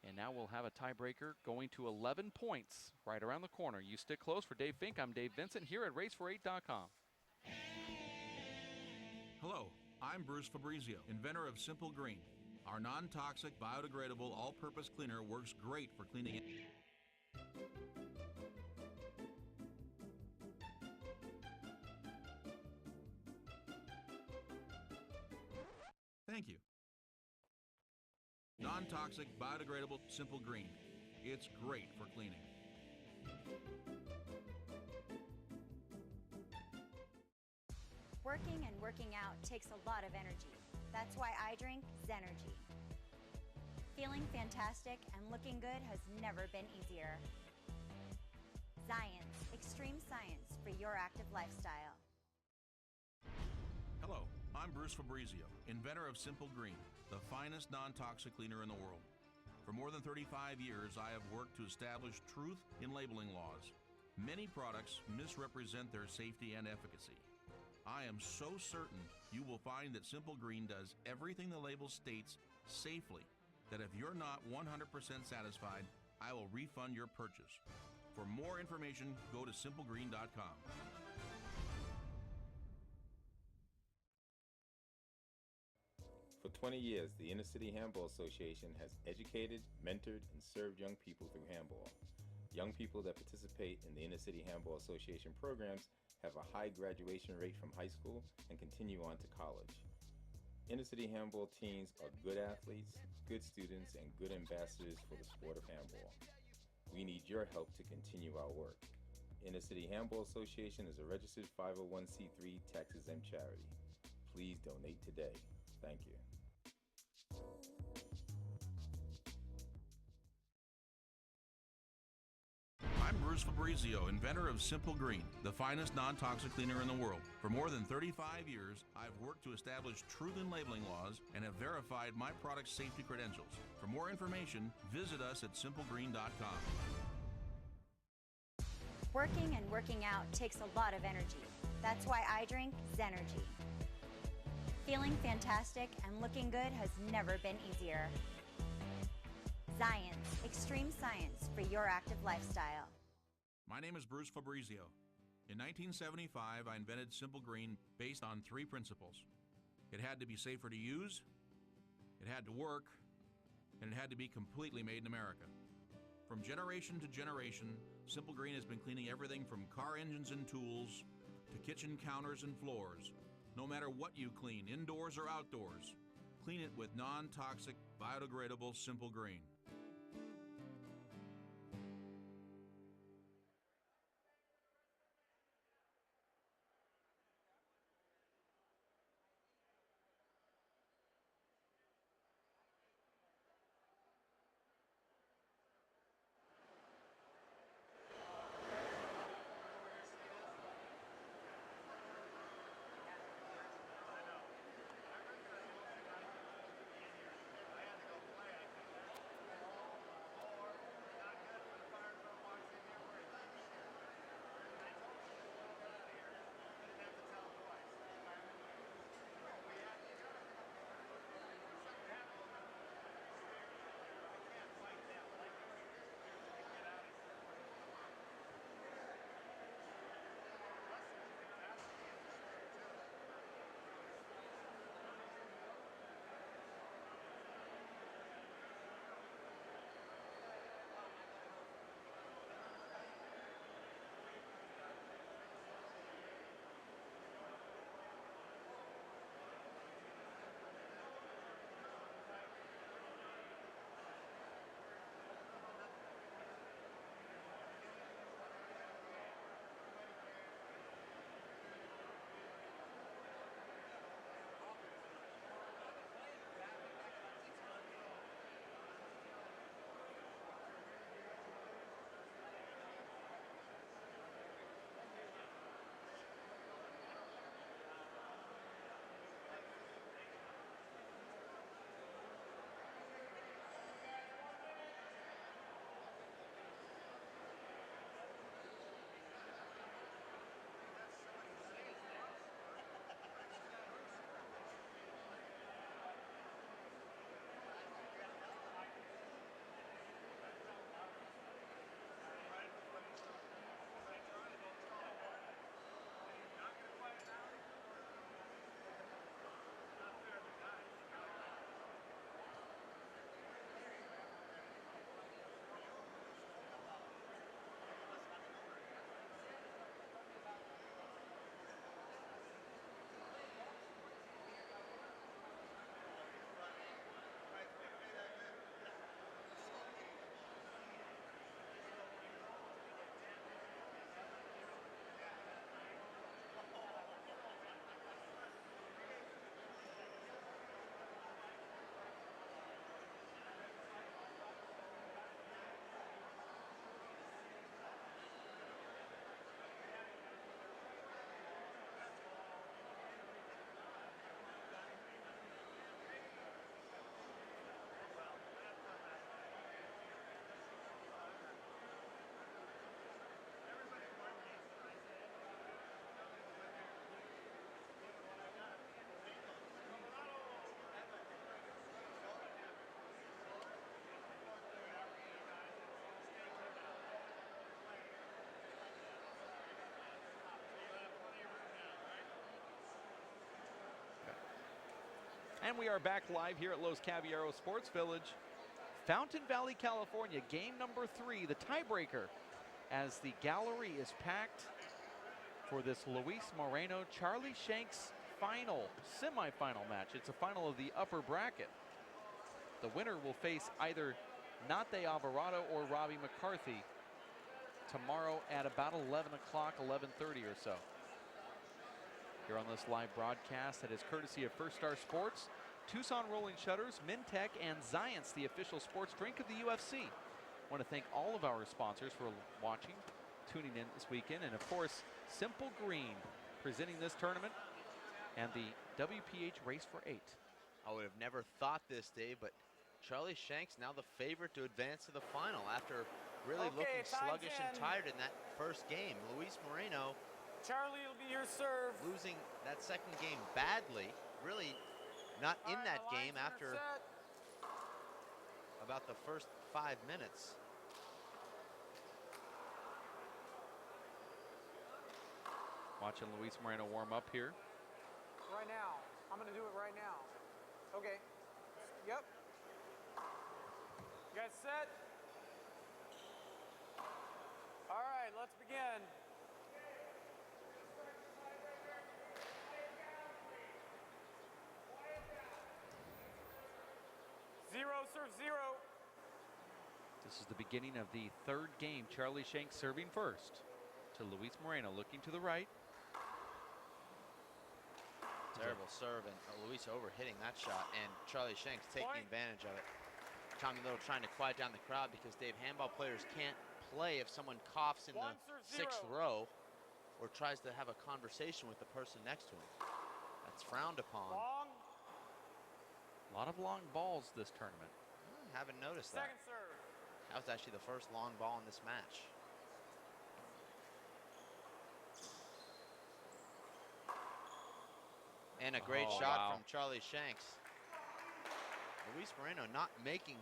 And now we'll have a tiebreaker going to 11 points right around the corner. You stick close. For Dave Fink, I'm Dave Vincent here at racefor8.com. Hello, I'm Bruce Fabrizio, inventor of Simple Green. Our non-toxic, biodegradable, all-purpose cleaner works great for cleaning it. Thank you. Non-toxic, biodegradable, Simple Green. It's great for cleaning. Working and working out takes a lot of energy. That's why I drink Zenergy. Feeling fantastic and looking good has never been easier. Science, extreme science for your active lifestyle. Hello, I'm Bruce Fabrizio, inventor of Simple Green, the finest non-toxic cleaner in the world. For more than 35 years, I have worked to establish truth in labeling laws. Many products misrepresent their safety and efficacy. I am so certain you will find that Simple Green does everything the label states safely, that if you're not 100% satisfied, I will refund your purchase. For more information, go to simplegreen.com. For 20 years, the Inner City Handball Association has educated, mentored, and served young people through handball. Young people that participate in the Inner City Handball Association programs have a high graduation rate from high school and continue on to college. Inner City Handball teams are good athletes, good students, and good ambassadors for the sport of handball. We need your help to continue our work. Inner City Handball Association is a registered 501c3 tax-exempt charity. Please donate today. Thank you. I'm Bruce Fabrizio, inventor of Simple Green, the finest non-toxic cleaner in the world. For more than 35 years, I've worked to establish truth in labeling laws and have verified my product's safety credentials. For more information, visit us at simplegreen.com. Working and working out takes a lot of energy. That's why I drink Zenergy. Feeling fantastic and looking good has never been easier. Science, extreme science for your active lifestyle. My name is Bruce Fabrizio. In 1975, I invented Simple Green based on 3 principles. It had to be safer to use, it had to work, and it had to be completely made in America. From generation to generation, Simple Green has been cleaning everything from car engines and tools to kitchen counters and floors. No matter what you clean, indoors or outdoors, clean it with non-toxic, biodegradable Simple Green. And we are back live here at Los Caballeros Sports Village, Fountain Valley, California. Game number 3, the tiebreaker, as the gallery is packed for this Luis Moreno, Charlie Shanks semifinal match. It's a final of the upper bracket. The winner will face either Nate Alvarado or Robbie McCarthy tomorrow at about 11 o'clock, 11:30 or so. Here on this live broadcast that is courtesy of First Star Sports, Tucson Rolling Shutters, Mintech, and Zions, the official sports drink of the UFC. I want to thank all of our sponsors for watching, tuning in this weekend, and of course, Simple Green presenting this tournament and the WPH Race for 8. I would have never thought this, Dave, but Charlie Shanks now the favorite to advance to the final after really looking sluggish and tired in that first game. Luis Moreno, Charlie, will be your serve. losing that second game badly, really not in that game after about the first 5 minutes. Watching Luis Moreno warm up here. Right now. I'm going to do it right now. Okay. Yep. You guys set? All right, let's begin. Zero, serve 0. This is the beginning of the third game. Charlie Shanks serving first to Luis Moreno, looking to the right. Terrible serve, and Luis overhitting that shot, and Charlie Shanks taking advantage of it. Tommy Little trying to quiet down the crowd because Dave, handball players can't play if someone coughs in the 6th row or tries to have a conversation with the person next to him. That's frowned upon. Long. A lot of long balls this tournament. Haven't noticed that. Second serve. That was actually the first long ball in this match. And a great shot from Charlie Shanks. Luis Moreno not making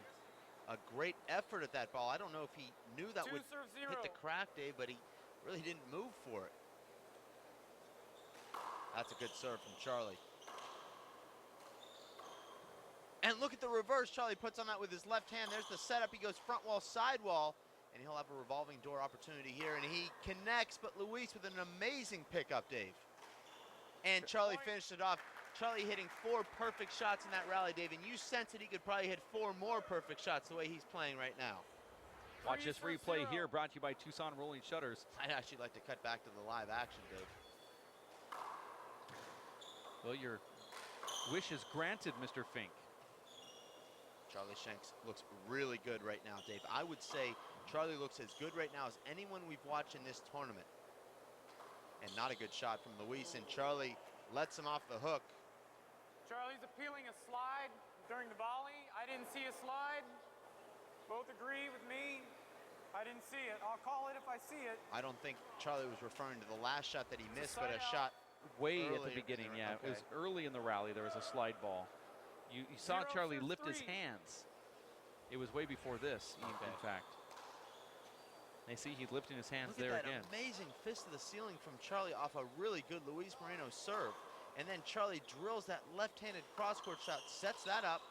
a great effort at that ball. I don't know if he knew that would hit the crack, Dave, but he really didn't move for it. That's a good serve from Charlie. And look at the reverse Charlie puts on that with his left hand. There's the setup. He goes front wall, side wall, and he'll have a revolving door opportunity here. And he connects, but Luis with an amazing pickup, Dave. And Charlie finished it off. Charlie hitting 4 perfect shots in that rally, Dave, and you sense that he could probably hit 4 more perfect shots the way he's playing right now. Watch this replay here, brought to you by Tucson Rolling Shutters. I'd actually like to cut back to the live action, Dave. Well, your wish is granted, Mr. Fink. Charlie Shanks looks really good right now, Dave. I would say Charlie looks as good right now as anyone we've watched in this tournament. And not a good shot from Luis, and Charlie lets him off the hook. Charlie's appealing a slide during the volley. I didn't see a slide. Both agree with me. I didn't see it. I'll call it if I see it. I don't think Charlie was referring to the last shot that he missed, but a shot way at the beginning, yeah. Okay. It was early in the rally. There was a slide ball. You saw Charlie lift his hands. It was way before this, in fact. They see he's lifting his hands there again. Amazing fist to the ceiling from Charlie off a really good Luis Moreno serve. And then Charlie drills that left-handed cross-court shot, sets that up.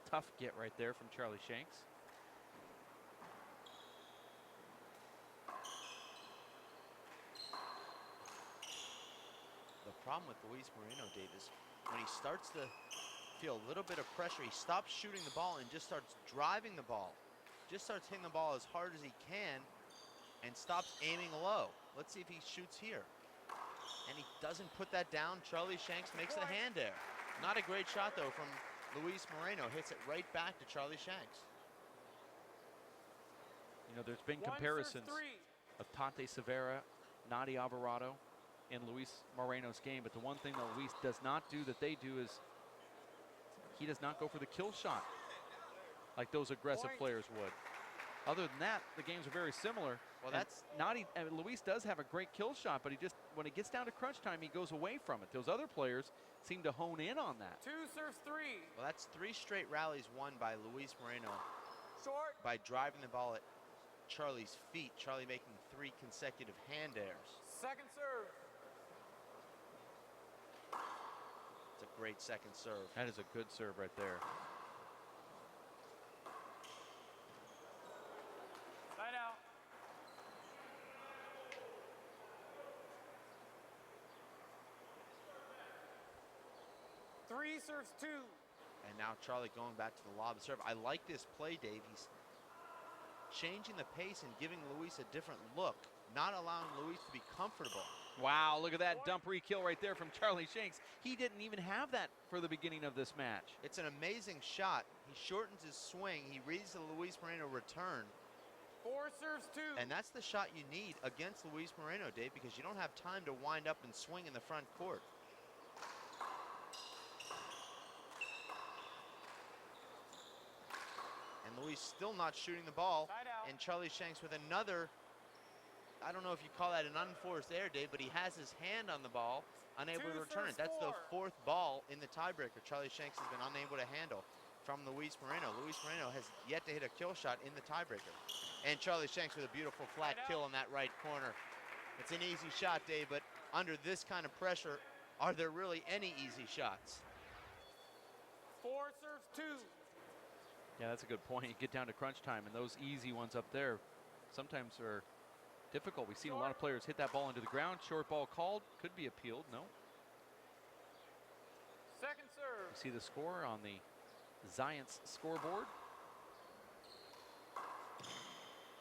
Tough get right there from Charlie Shanks. The problem with Luis Moreno, Dave, is when he starts to feel a little bit of pressure, he stops shooting the ball and just starts driving the ball. Just starts hitting the ball as hard as he can and stops aiming low. Let's see if he shoots here. And he doesn't put that down. Charlie Shanks makes the hand air. Not a great shot, though, from Luis Moreno. Hits it right back to Charlie Shanks. You know, there's been comparisons of Tate Severa, Nate Alvarado, in Luis Moreno's game, but the one thing that Luis does not do that they do is he does not go for the kill shot like those aggressive players would. Other than that, the games are very similar. Well, that's Luis does have a great kill shot, but he just, when it gets down to crunch time, he goes away from it. Those other players seem to hone in on that. 2 serves 3. Well, that's 3 straight rallies won by Luis Moreno. Short. By driving the ball at Charlie's feet. Charlie making 3 consecutive hand airs. Second serve. It's a great second serve. That is a good serve right there. Side out. Three serves 2. And now Charlie going back to the lob serve. I like this play, Dave. He's changing the pace and giving Luis a different look, not allowing Luis to be comfortable. Wow, look at that dump re-kill right there from Charlie Shanks. He didn't even have that for the beginning of this match. It's an amazing shot. He shortens his swing. He reads the Luis Moreno return. 4 serves 2. And that's the shot you need against Luis Moreno, Dave, because you don't have time to wind up and swing in the front court. And Luis still not shooting the ball. Side out. And Charlie Shanks with another, I don't know if you call that an unforced error, Dave, but he has his hand on the ball, unable to 2 return it. serves That's the 4. 4th ball in the tiebreaker. Charlie Shanks has been unable to handle from Luis Moreno. Luis Moreno has yet to hit a kill shot in the tiebreaker. And Charlie Shanks with a beautiful flat Side out. kill in that right corner. It's an easy shot, Dave, but under this kind of pressure, are there really any easy shots? 4 serves 2. Yeah, that's a good point. You get down to crunch time, and those easy ones up there sometimes are difficult. We've seen a lot of players hit that ball into the ground. Short ball called. Could be appealed. No. Second serve. You see the score on the Giants scoreboard.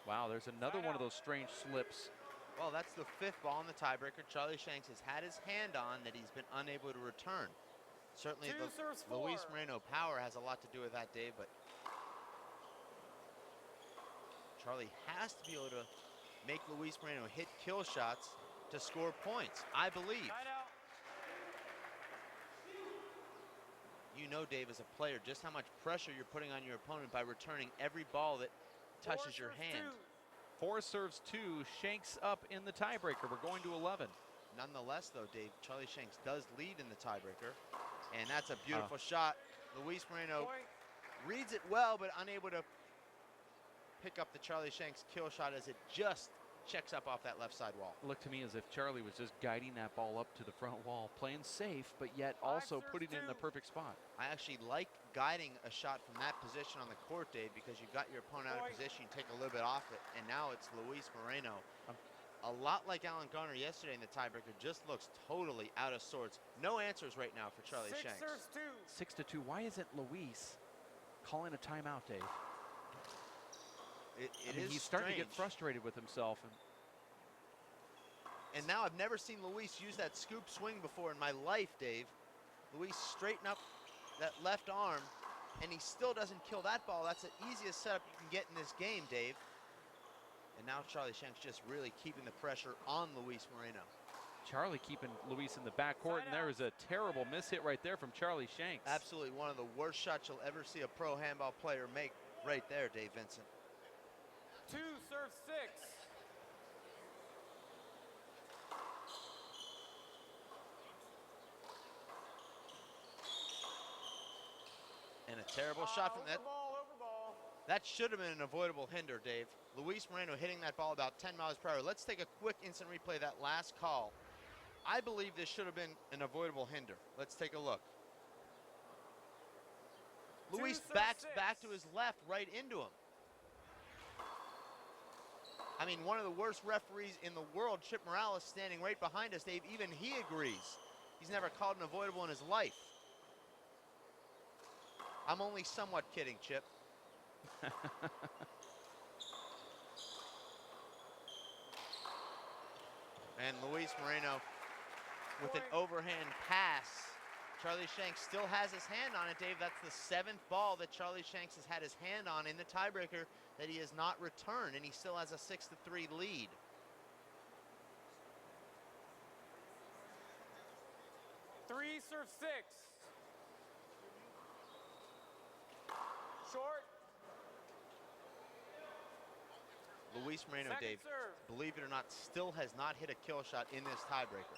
Wow, there's another one of those strange slips. Well, that's the 5th ball in the tiebreaker. Charlie Shanks has had his hand on that he's been unable to return. Certainly 2 the serves 4. Luis Moreno power has a lot to do with that, Dave, but Charlie has to be able to make Luis Moreno hit kill shots to score points, I believe. Side out. You know, Dave, as a player, just how much pressure you're putting on your opponent by returning every ball that 4 touches your serves hand. 2. 4 serves 2. Shanks up in the tiebreaker. We're going to 11. Nonetheless, though, Dave, Charlie Shanks does lead in the tiebreaker, and that's a beautiful shot. Luis Moreno Point. reads it well, but unable to pick up the Charlie Shanks kill shot as it just checks up off that left side wall. Looked to me as if Charlie was just guiding that ball up to the front wall, playing safe, but yet also serves putting it in the 2. perfect spot. I actually like guiding a shot from that position on the court, Dave, because you got your opponent out of Point. position, you take a little bit off it, and now it's Luis Moreno. A lot like Alan Garner yesterday in the tiebreaker, just looks totally out of sorts. No answers right now for Charlie 6 Shanks. serves 2. 6 to 2. Why isn't Luis calling a timeout, Dave? It I mean, is he's starting to strange. get frustrated with himself. And now I've never seen Luis use that scoop swing before in my life, Dave. Luis straighten up that left arm, and he still doesn't kill that ball. That's the easiest setup you can get in this game, Dave. And now Charlie Shanks just really keeping the pressure on Luis Moreno. Charlie keeping Luis in the backcourt, and there is a terrible miss hit right there from Charlie Shanks. Absolutely one of the worst shots you'll ever see a pro handball player make right there, Dave Vincent. 2 serves 6. And a terrible shot from that. Over ball. That should have been an avoidable hinder, Dave. Luis Moreno hitting that ball about 10 miles per hour. Let's take a quick instant replay of that last call. I believe this should have been an avoidable hinder. Let's take a look. 2 Luis serves backs 6. back to his left, right into him. I mean, one of the worst referees in the world, Chip Morales, standing right behind us, Dave. Even he agrees. He's never called an avoidable in his life. I'm only somewhat kidding, Chip. And Luis Moreno with an overhand pass. Charlie Shanks still has his hand on it, Dave. That's the 7th ball that Charlie Shanks has had his hand on in the tiebreaker that he has not returned, and he still has a 6-3 lead. Three serves 6. Short. Luis Moreno, Second Dave, serve. believe it or not, still has not hit a kill shot in this tiebreaker.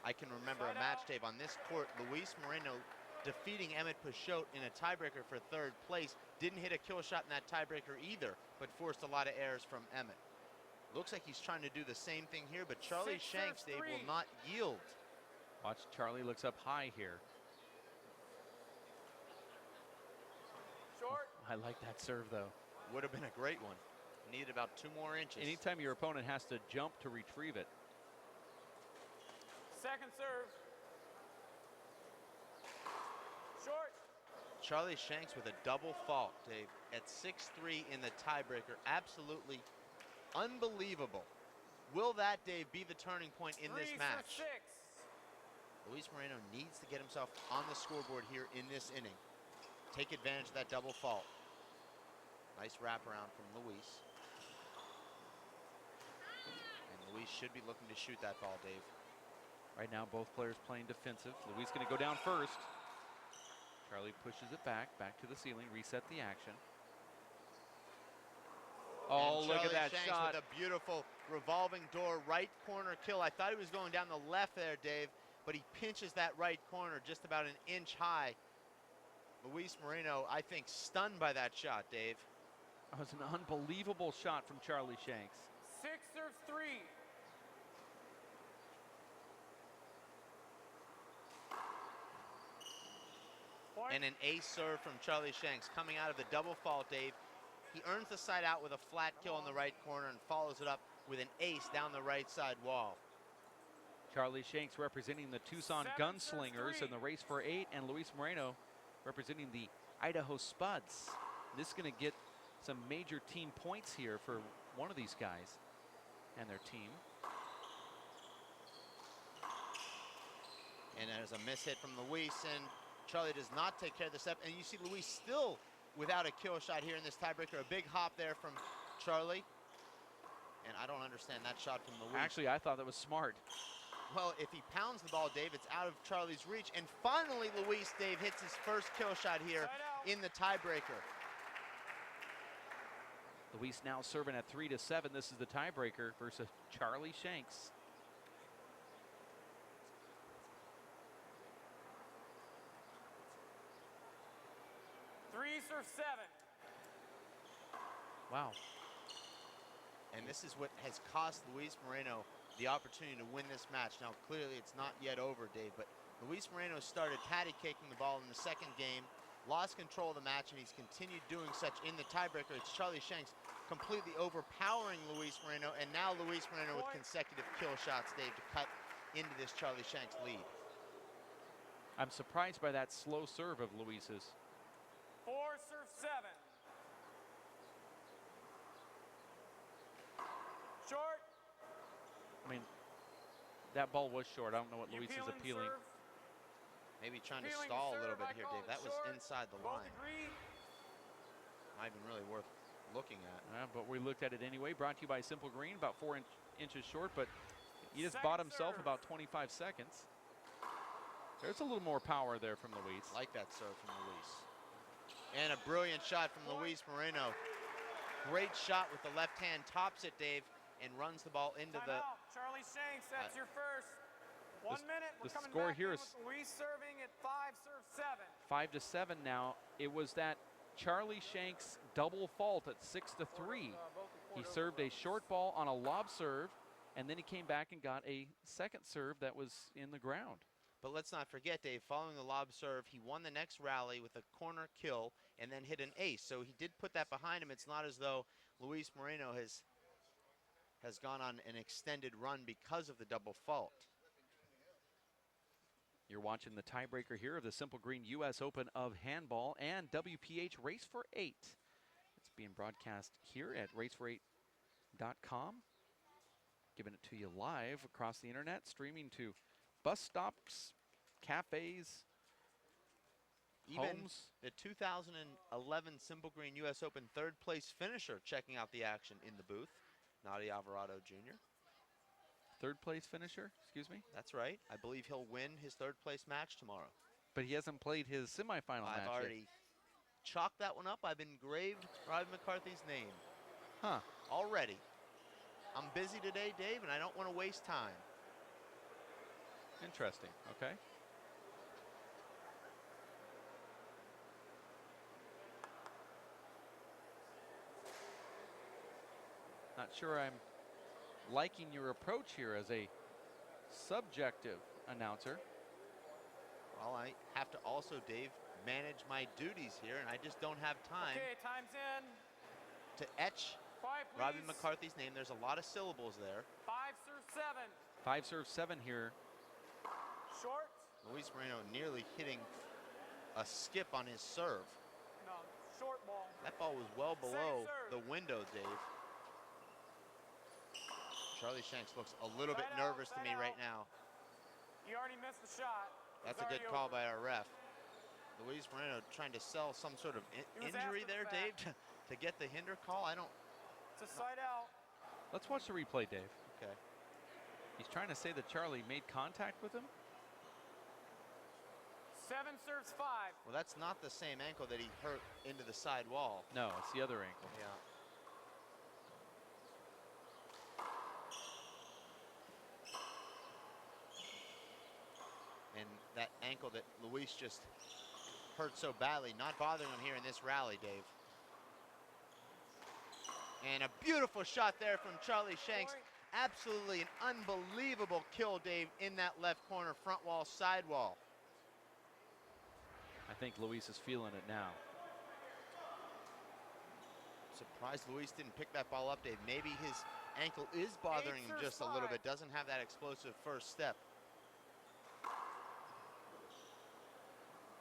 I can remember a Side match, out. Dave, on this court, Luis Moreno defeating Emmett Peugeot in a tiebreaker for 3rd place. Didn't hit a kill shot in that tiebreaker either, but forced a lot of errors from Emmett. Looks like he's trying to do the same thing here, but Charlie 6 Shanks, serves Dave, will 3. not yield. Watch, Charlie looks up high here. Short. I like that serve, though. Would have been a great one. Needed about 2 more inches. Anytime your opponent has to jump to retrieve it. Second serve. Short. Charlie Shanks with a double fault, Dave, at 6-3 in the tiebreaker. Absolutely unbelievable. Will that, Dave, be the turning point in this match? 3 for 6. Luis Moreno needs to get himself on the scoreboard here in this inning. Take advantage of that double fault. Nice wraparound from Luis. And Luis should be looking to shoot that ball, Dave. Right now, both players playing defensive. Luis going to go down first. Charlie pushes it back to the ceiling, reset the action. Oh, And look at Charlie that Shanks shot. with a beautiful revolving door right corner kill. I thought he was going down the left there, Dave, but he pinches that right corner just about an inch high. Luis Moreno, I think, stunned by that shot, Dave. That was an unbelievable shot from Charlie Shanks. 6 serves 3. Point. And an ace serve from Charlie Shanks coming out of the double fault, Dave. He earns the side out with a flat kill in the right corner and follows it up with an ace down the right side wall. Charlie Shanks representing the Tucson 7 serves Gunslingers 3. in the race for 8, and Luis Moreno representing the Idaho Spuds. This is going to get some major team points here for one of these guys and their team. And there's a miss hit from Luis, and Charlie does not take care of the step. And you see Luis still without a kill shot here in this tiebreaker. A big hop there from Charlie. And I don't understand that shot from Luis. Actually, I thought that was smart. Well, if he pounds the ball, Dave, it's out of Charlie's reach. And finally, Luis, Dave, hits his first kill shot here in the tiebreaker. Luis now serving at 3-7. This is the tiebreaker versus Charlie Shanks. Three serves 7. Wow. And this is what has cost Luis Moreno the opportunity to win this match. Now, clearly, it's not yet over, Dave, but Luis Moreno started patty-caking the ball in the second game, lost control of the match, and he's continued doing such in the tiebreaker. It's Charlie Shanks completely overpowering Luis Moreno, and now Luis Moreno with consecutive kill shots, Dave, to cut into this Charlie Shanks lead. I'm surprised by that slow serve of Luis's. 4 serves 7. Short. I mean, that ball was short. I don't know what Luis is appealing. Serve. Maybe trying to Appealing stall a serve, little bit I here, call Dave. it That was short. inside the Both line. agree. Not even really worth looking at. But we looked at it anyway. Brought to you by Simple Green, about 4 inches short, but he just Second bought himself serve. about 25 seconds. There's a little more power there from Luis. Like that serve from Luis. And a brilliant shot from Luis Moreno. Great shot with the left hand, tops it, Dave, and runs the ball into the... Timeout. Charlie Shanks, that's your first. 1 minute. We're the coming score back here in is with Luis serving at 5 serves 7. 5-7 now. It was that Charlie Shanks double fault at 6-3. He served a short ball on a lob serve, and then he came back and got a second serve that was in the ground. But let's not forget, Dave, following the lob serve, he won the next rally with a corner kill and then hit an ace. So he did put that behind him. It's not as though Luis Moreno has gone on an extended run because of the double fault. You're watching the tiebreaker here of the Simple Green U.S. Open of Handball and WPH Race for 8. It's being broadcast here at racefor8.com. Giving it to you live across the internet, streaming to bus stops, cafes, Even homes. the 2011 Simple Green U.S. Open third place finisher checking out the action in the booth, Nadia Alvarado Jr. Third place finisher, excuse me? That's right. I believe he'll win his third place match tomorrow. But he hasn't played his semifinal match I've already chalked that one up. I've engraved Robbie McCarthy's name. Huh. Already. I'm busy today, Dave, and I don't want to waste time. Interesting, okay. Not sure I'm liking your approach here as a subjective announcer. Well, I have to also, Dave, manage my duties here, and I just don't have time Okay, time's in. to etch Quiet, please. Robbie McCarthy's name. There's a lot of syllables there. 5 serve 7. 5 serve 7 here. Short. Luis Moreno nearly hitting a skip on his serve. No, short ball. That ball was well below serve. the window, Dave. Charlie Shanks looks a little bit Side out, nervous to side me right out. now. You already missed the shot. That's It's a good already call over. by our ref. Luis Moreno trying to sell some sort of He was injury after there, the Dave, fact. to get the hinder call. I don't. It's a side out. Let's watch the replay, Dave. Okay. He's trying to say that Charlie made contact with him. 7 serves 5. Well, that's not the same ankle that he hurt into the side wall. No, it's the other ankle. Yeah. And that ankle that Luis just hurt so badly, not bothering him here in this rally, Dave. And a beautiful shot there from Charlie Shanks. Point. Absolutely an unbelievable kill, Dave, in that left corner, front wall, side wall. I think Luis is feeling it now. Surprised Luis didn't pick that ball up, Dave. Maybe his ankle is bothering him just a little bit. Doesn't have that explosive first step.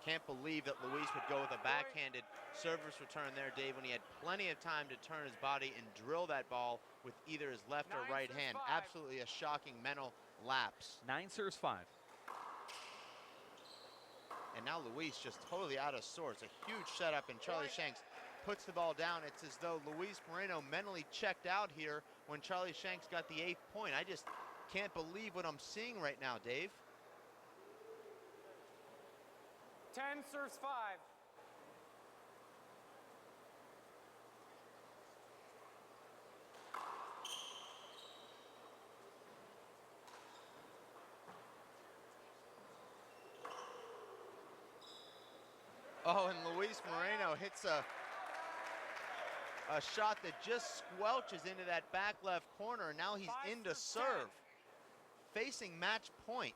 Can't believe that Luis would go with a backhanded service return there, Dave, when he had plenty of time to turn his body and drill that ball with either his left or 9 right serves hand. 5. Absolutely a shocking mental lapse. 9 serves 5. And now Luis just totally out of sorts. A huge setup, and Charlie Shanks puts the ball down. It's as though Luis Moreno mentally checked out here when Charlie Shanks got the 8th point. I just can't believe what I'm seeing right now, Dave. 10 serves 5. Oh, and Luis Moreno hits a shot that just squelches into that back left corner, and now he's 5 into serves 10. serve, facing match point.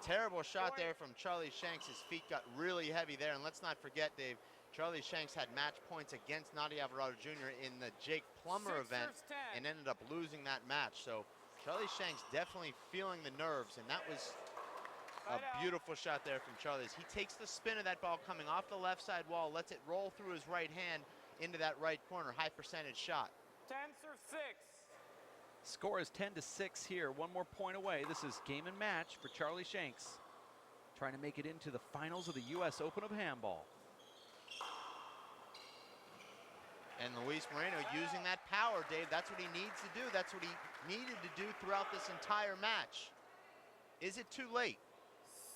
Terrible shot there from Charlie Shanks. His feet got really heavy there, and let's not forget, Dave, Charlie Shanks had match points against Nadia Alvarado Jr. in the Jake Plummer 6 event serves 10. and ended up losing that match. So Charlie Shanks definitely feeling the nerves, and that was a Side out. beautiful shot there from Charlie. He takes the spin of that ball coming off the left side wall, lets it roll through his right hand into that right corner. High percentage shot. 10 serves 6. Score is 10-6 here. One more point away. This is game and match for Charlie Shanks, trying to make it into the finals of the U.S. Open of Handball. And Luis Moreno using that power, Dave. That's what he needs to do. That's what he needed to do throughout this entire match. Is it too late?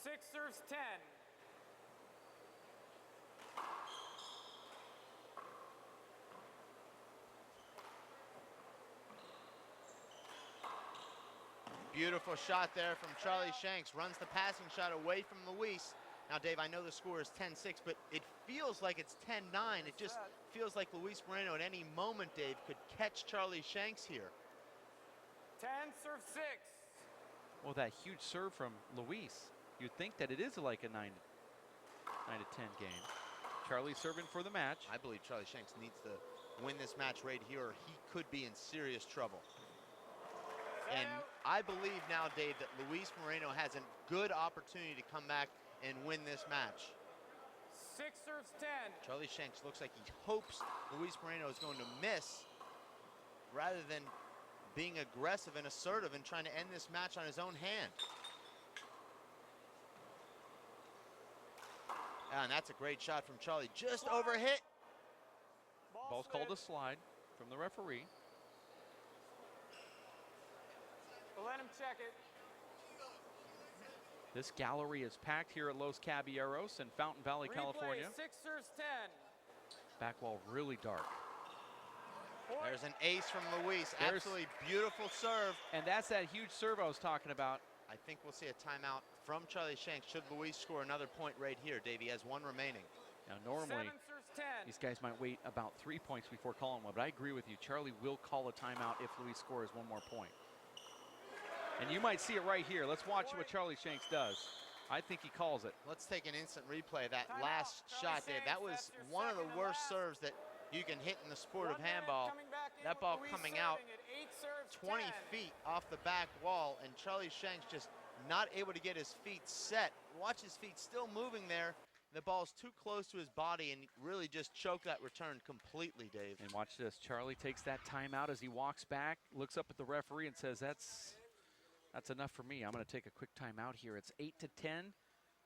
6 serves 10. Beautiful shot there from Charlie Shanks. Runs the passing shot away from Luis. Now, Dave, I know the score is 10-6, but it feels like it's 10-9. It just feels like Luis Moreno at any moment, Dave, could catch Charlie Shanks here. 10 serves 6. Well, that huge serve from Luis, you'd think that it is like a 9-10 game. Charlie serving for the match. I believe Charlie Shanks needs to win this match right here, or he could be in serious trouble. And I believe now, Dave, that Luis Moreno has a good opportunity to come back and win this match. 6 serves 10. Charlie Shanks looks like he hopes Luis Moreno is going to miss rather than being aggressive and assertive and trying to end this match on his own hand. And that's a great shot from Charlie. Just overhit. Ball's called a slide from the referee. We'll let him check it. This gallery is packed here at Los Caballeros in Fountain Valley, California. 6 serves 10. Back wall really dark. There's an ace from Luis. Absolutely beautiful serve. And that's that huge serve I was talking about. I think we'll see a timeout from Charlie Shanks should Luis score another point right here. Dave, he has one remaining. Now, normally, 7 serves 10. these guys might wait about 3 points before calling one, but I agree with you. Charlie will call a timeout if Luis scores one more point. And you might see it right here. Let's watch what Charlie Shanks does. I think he calls it. Let's take an instant replay of that Time last out. shot, Charlie Dave. That Shanks, was that's your one of the second and worst last. serves that you can hit in the sport of 1 minute handball. coming back in That with ball Luis coming out serving at 8 serves 20 10. feet off the back wall, and Charlie Shanks just not able to get his feet set. Watch his feet still moving there. The ball's too close to his body and really just choked that return completely, Dave. And watch this. Charlie takes that timeout as he walks back, looks up at the referee and says, that's enough for me. I'm going to take a quick timeout here. It's 8-10.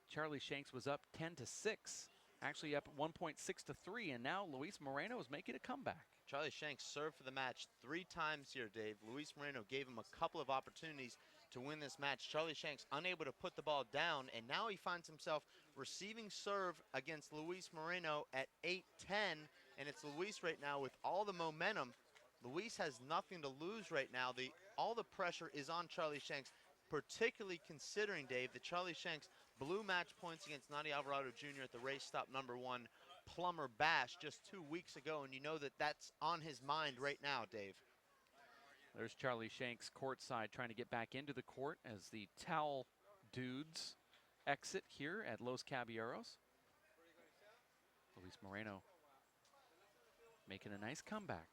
Charlie Shanks was up 10-6. Actually up 1.6-3, and now Luis Moreno is making a comeback. Charlie Shanks served for the match 3 times here, Dave. Luis Moreno gave him a couple of opportunities to win this match. Charlie Shanks unable to put the ball down, and now he finds himself receiving serve against Luis Moreno at 8-10, and it's Luis right now with all the momentum. Luis has nothing to lose right now. All the pressure is on Charlie Shanks, particularly considering, Dave, that Charlie Shanks blew match points against Nani Alvarado Jr. at the race stop #1 Plumber Bash just 2 weeks ago, and you know that that's on his mind right now, Dave. There's Charlie Shanks courtside trying to get back into the court as the towel dudes exit here at Los Caballeros. Luis Moreno making a nice comeback.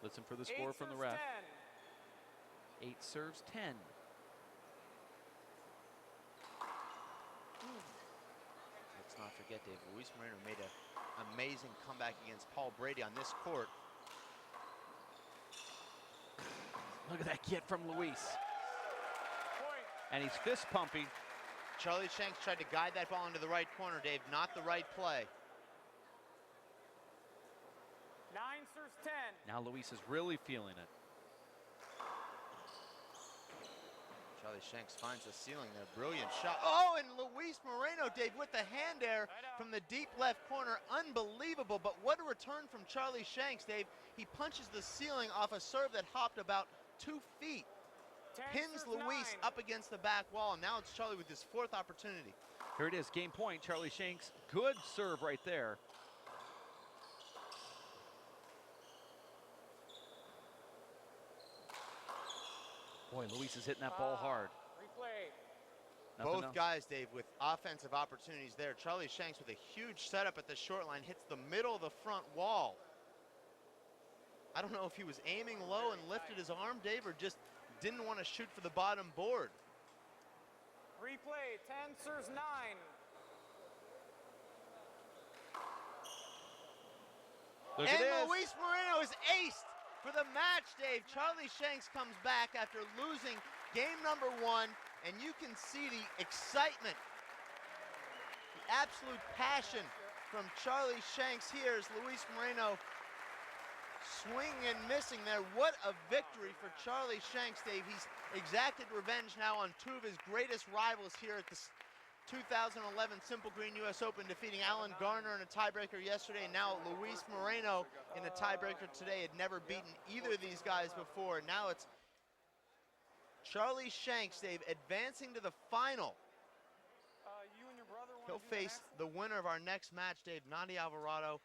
Listen for the score from the ref. 8 serves 10. Let's not forget, Dave, Luis Moreno made an amazing comeback against Paul Brady on this court. Look at that get from Luis. And he's fist pumping. Charlie Shanks tried to guide that ball into the right corner, Dave. Not the right play. 9 serves 10. Now Luis is really feeling it. Charlie Shanks finds the ceiling there. Brilliant shot. Oh, and Luis Moreno, Dave, with the hand there from the deep left corner. Unbelievable, but what a return from Charlie Shanks, Dave. He punches the ceiling off a serve that hopped about 2 feet. 10 Pins serves Luis 9. up against the back wall, and now it's Charlie with his 4th opportunity. Here it is, game point. Charlie Shanks, good serve right there. Boy, Luis is hitting that ball hard. Replay. Nothing Both else. guys, Dave, with offensive opportunities there. Charlie Shanks with a huge setup at the short line, hits the middle of the front wall. I don't know if he was aiming low and lifted his arm, Dave, or just didn't want to shoot for the bottom board. Replay. 10 serves 9. Look And at this. Luis Moreno is aced for the match, Dave. Charlie Shanks comes back after losing game #1, and you can see the excitement, the absolute passion from Charlie Shanks here as Luis Moreno swinging and missing there. What a victory for Charlie Shanks, Dave. He's exacted revenge now on 2 of his greatest rivals here at the 2011 Simple Green US Open, defeating Alan Garner in a tiebreaker yesterday, and now Luis Moreno in a tiebreaker today. Had never beaten either of these guys before. Now it's Charlie Shanks, Dave, advancing to the final. You and your brother want He'll to do the face next the winner of our next match, Dave, Nani Alvarado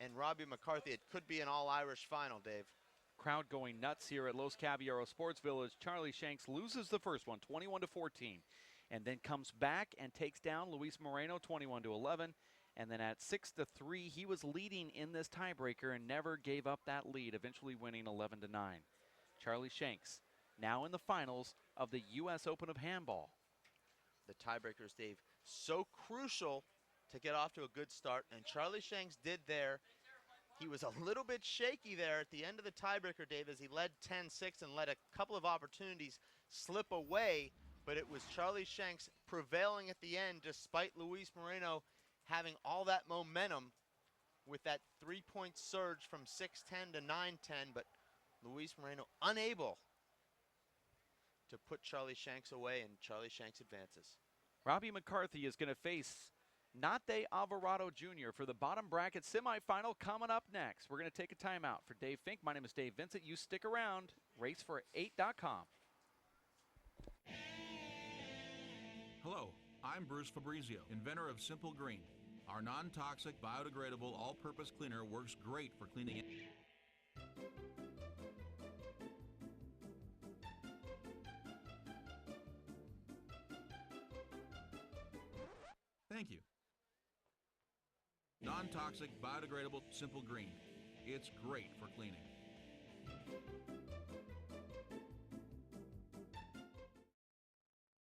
and Robbie McCarthy. It could be an all-Irish final, Dave. Crowd going nuts here at Los Caballeros Sports Village. Charlie Shanks loses the first one, 21-14, and then comes back and takes down Luis Moreno, 21-11. And then at 6-3, he was leading in this tiebreaker and never gave up that lead, eventually winning 11-9. Charlie Shanks now in the finals of the U.S. Open of Handball. The tiebreakers, Dave, so crucial to get off to a good start, and Charlie Shanks did there. He was a little bit shaky there at the end of the tiebreaker, Dave, as he led 10-6 and let a couple of opportunities slip away, but it was Charlie Shanks prevailing at the end despite Luis Moreno having all that momentum with that 3-point surge from 6-10 to 9-10, but Luis Moreno unable to put Charlie Shanks away, and Charlie Shanks advances. Robbie McCarthy is going to face Nate Alvarado Jr. for the bottom bracket semifinal coming up next. We're going to take a timeout. For Dave Fink, my name is Dave Vincent. You stick around. Racefor8.com. Hello, I'm Bruce Fabrizio, inventor of Simple Green. Our non-toxic, biodegradable, all-purpose cleaner works great for cleaning it. Thank you. Non-toxic, biodegradable, simple green. It's great for cleaning.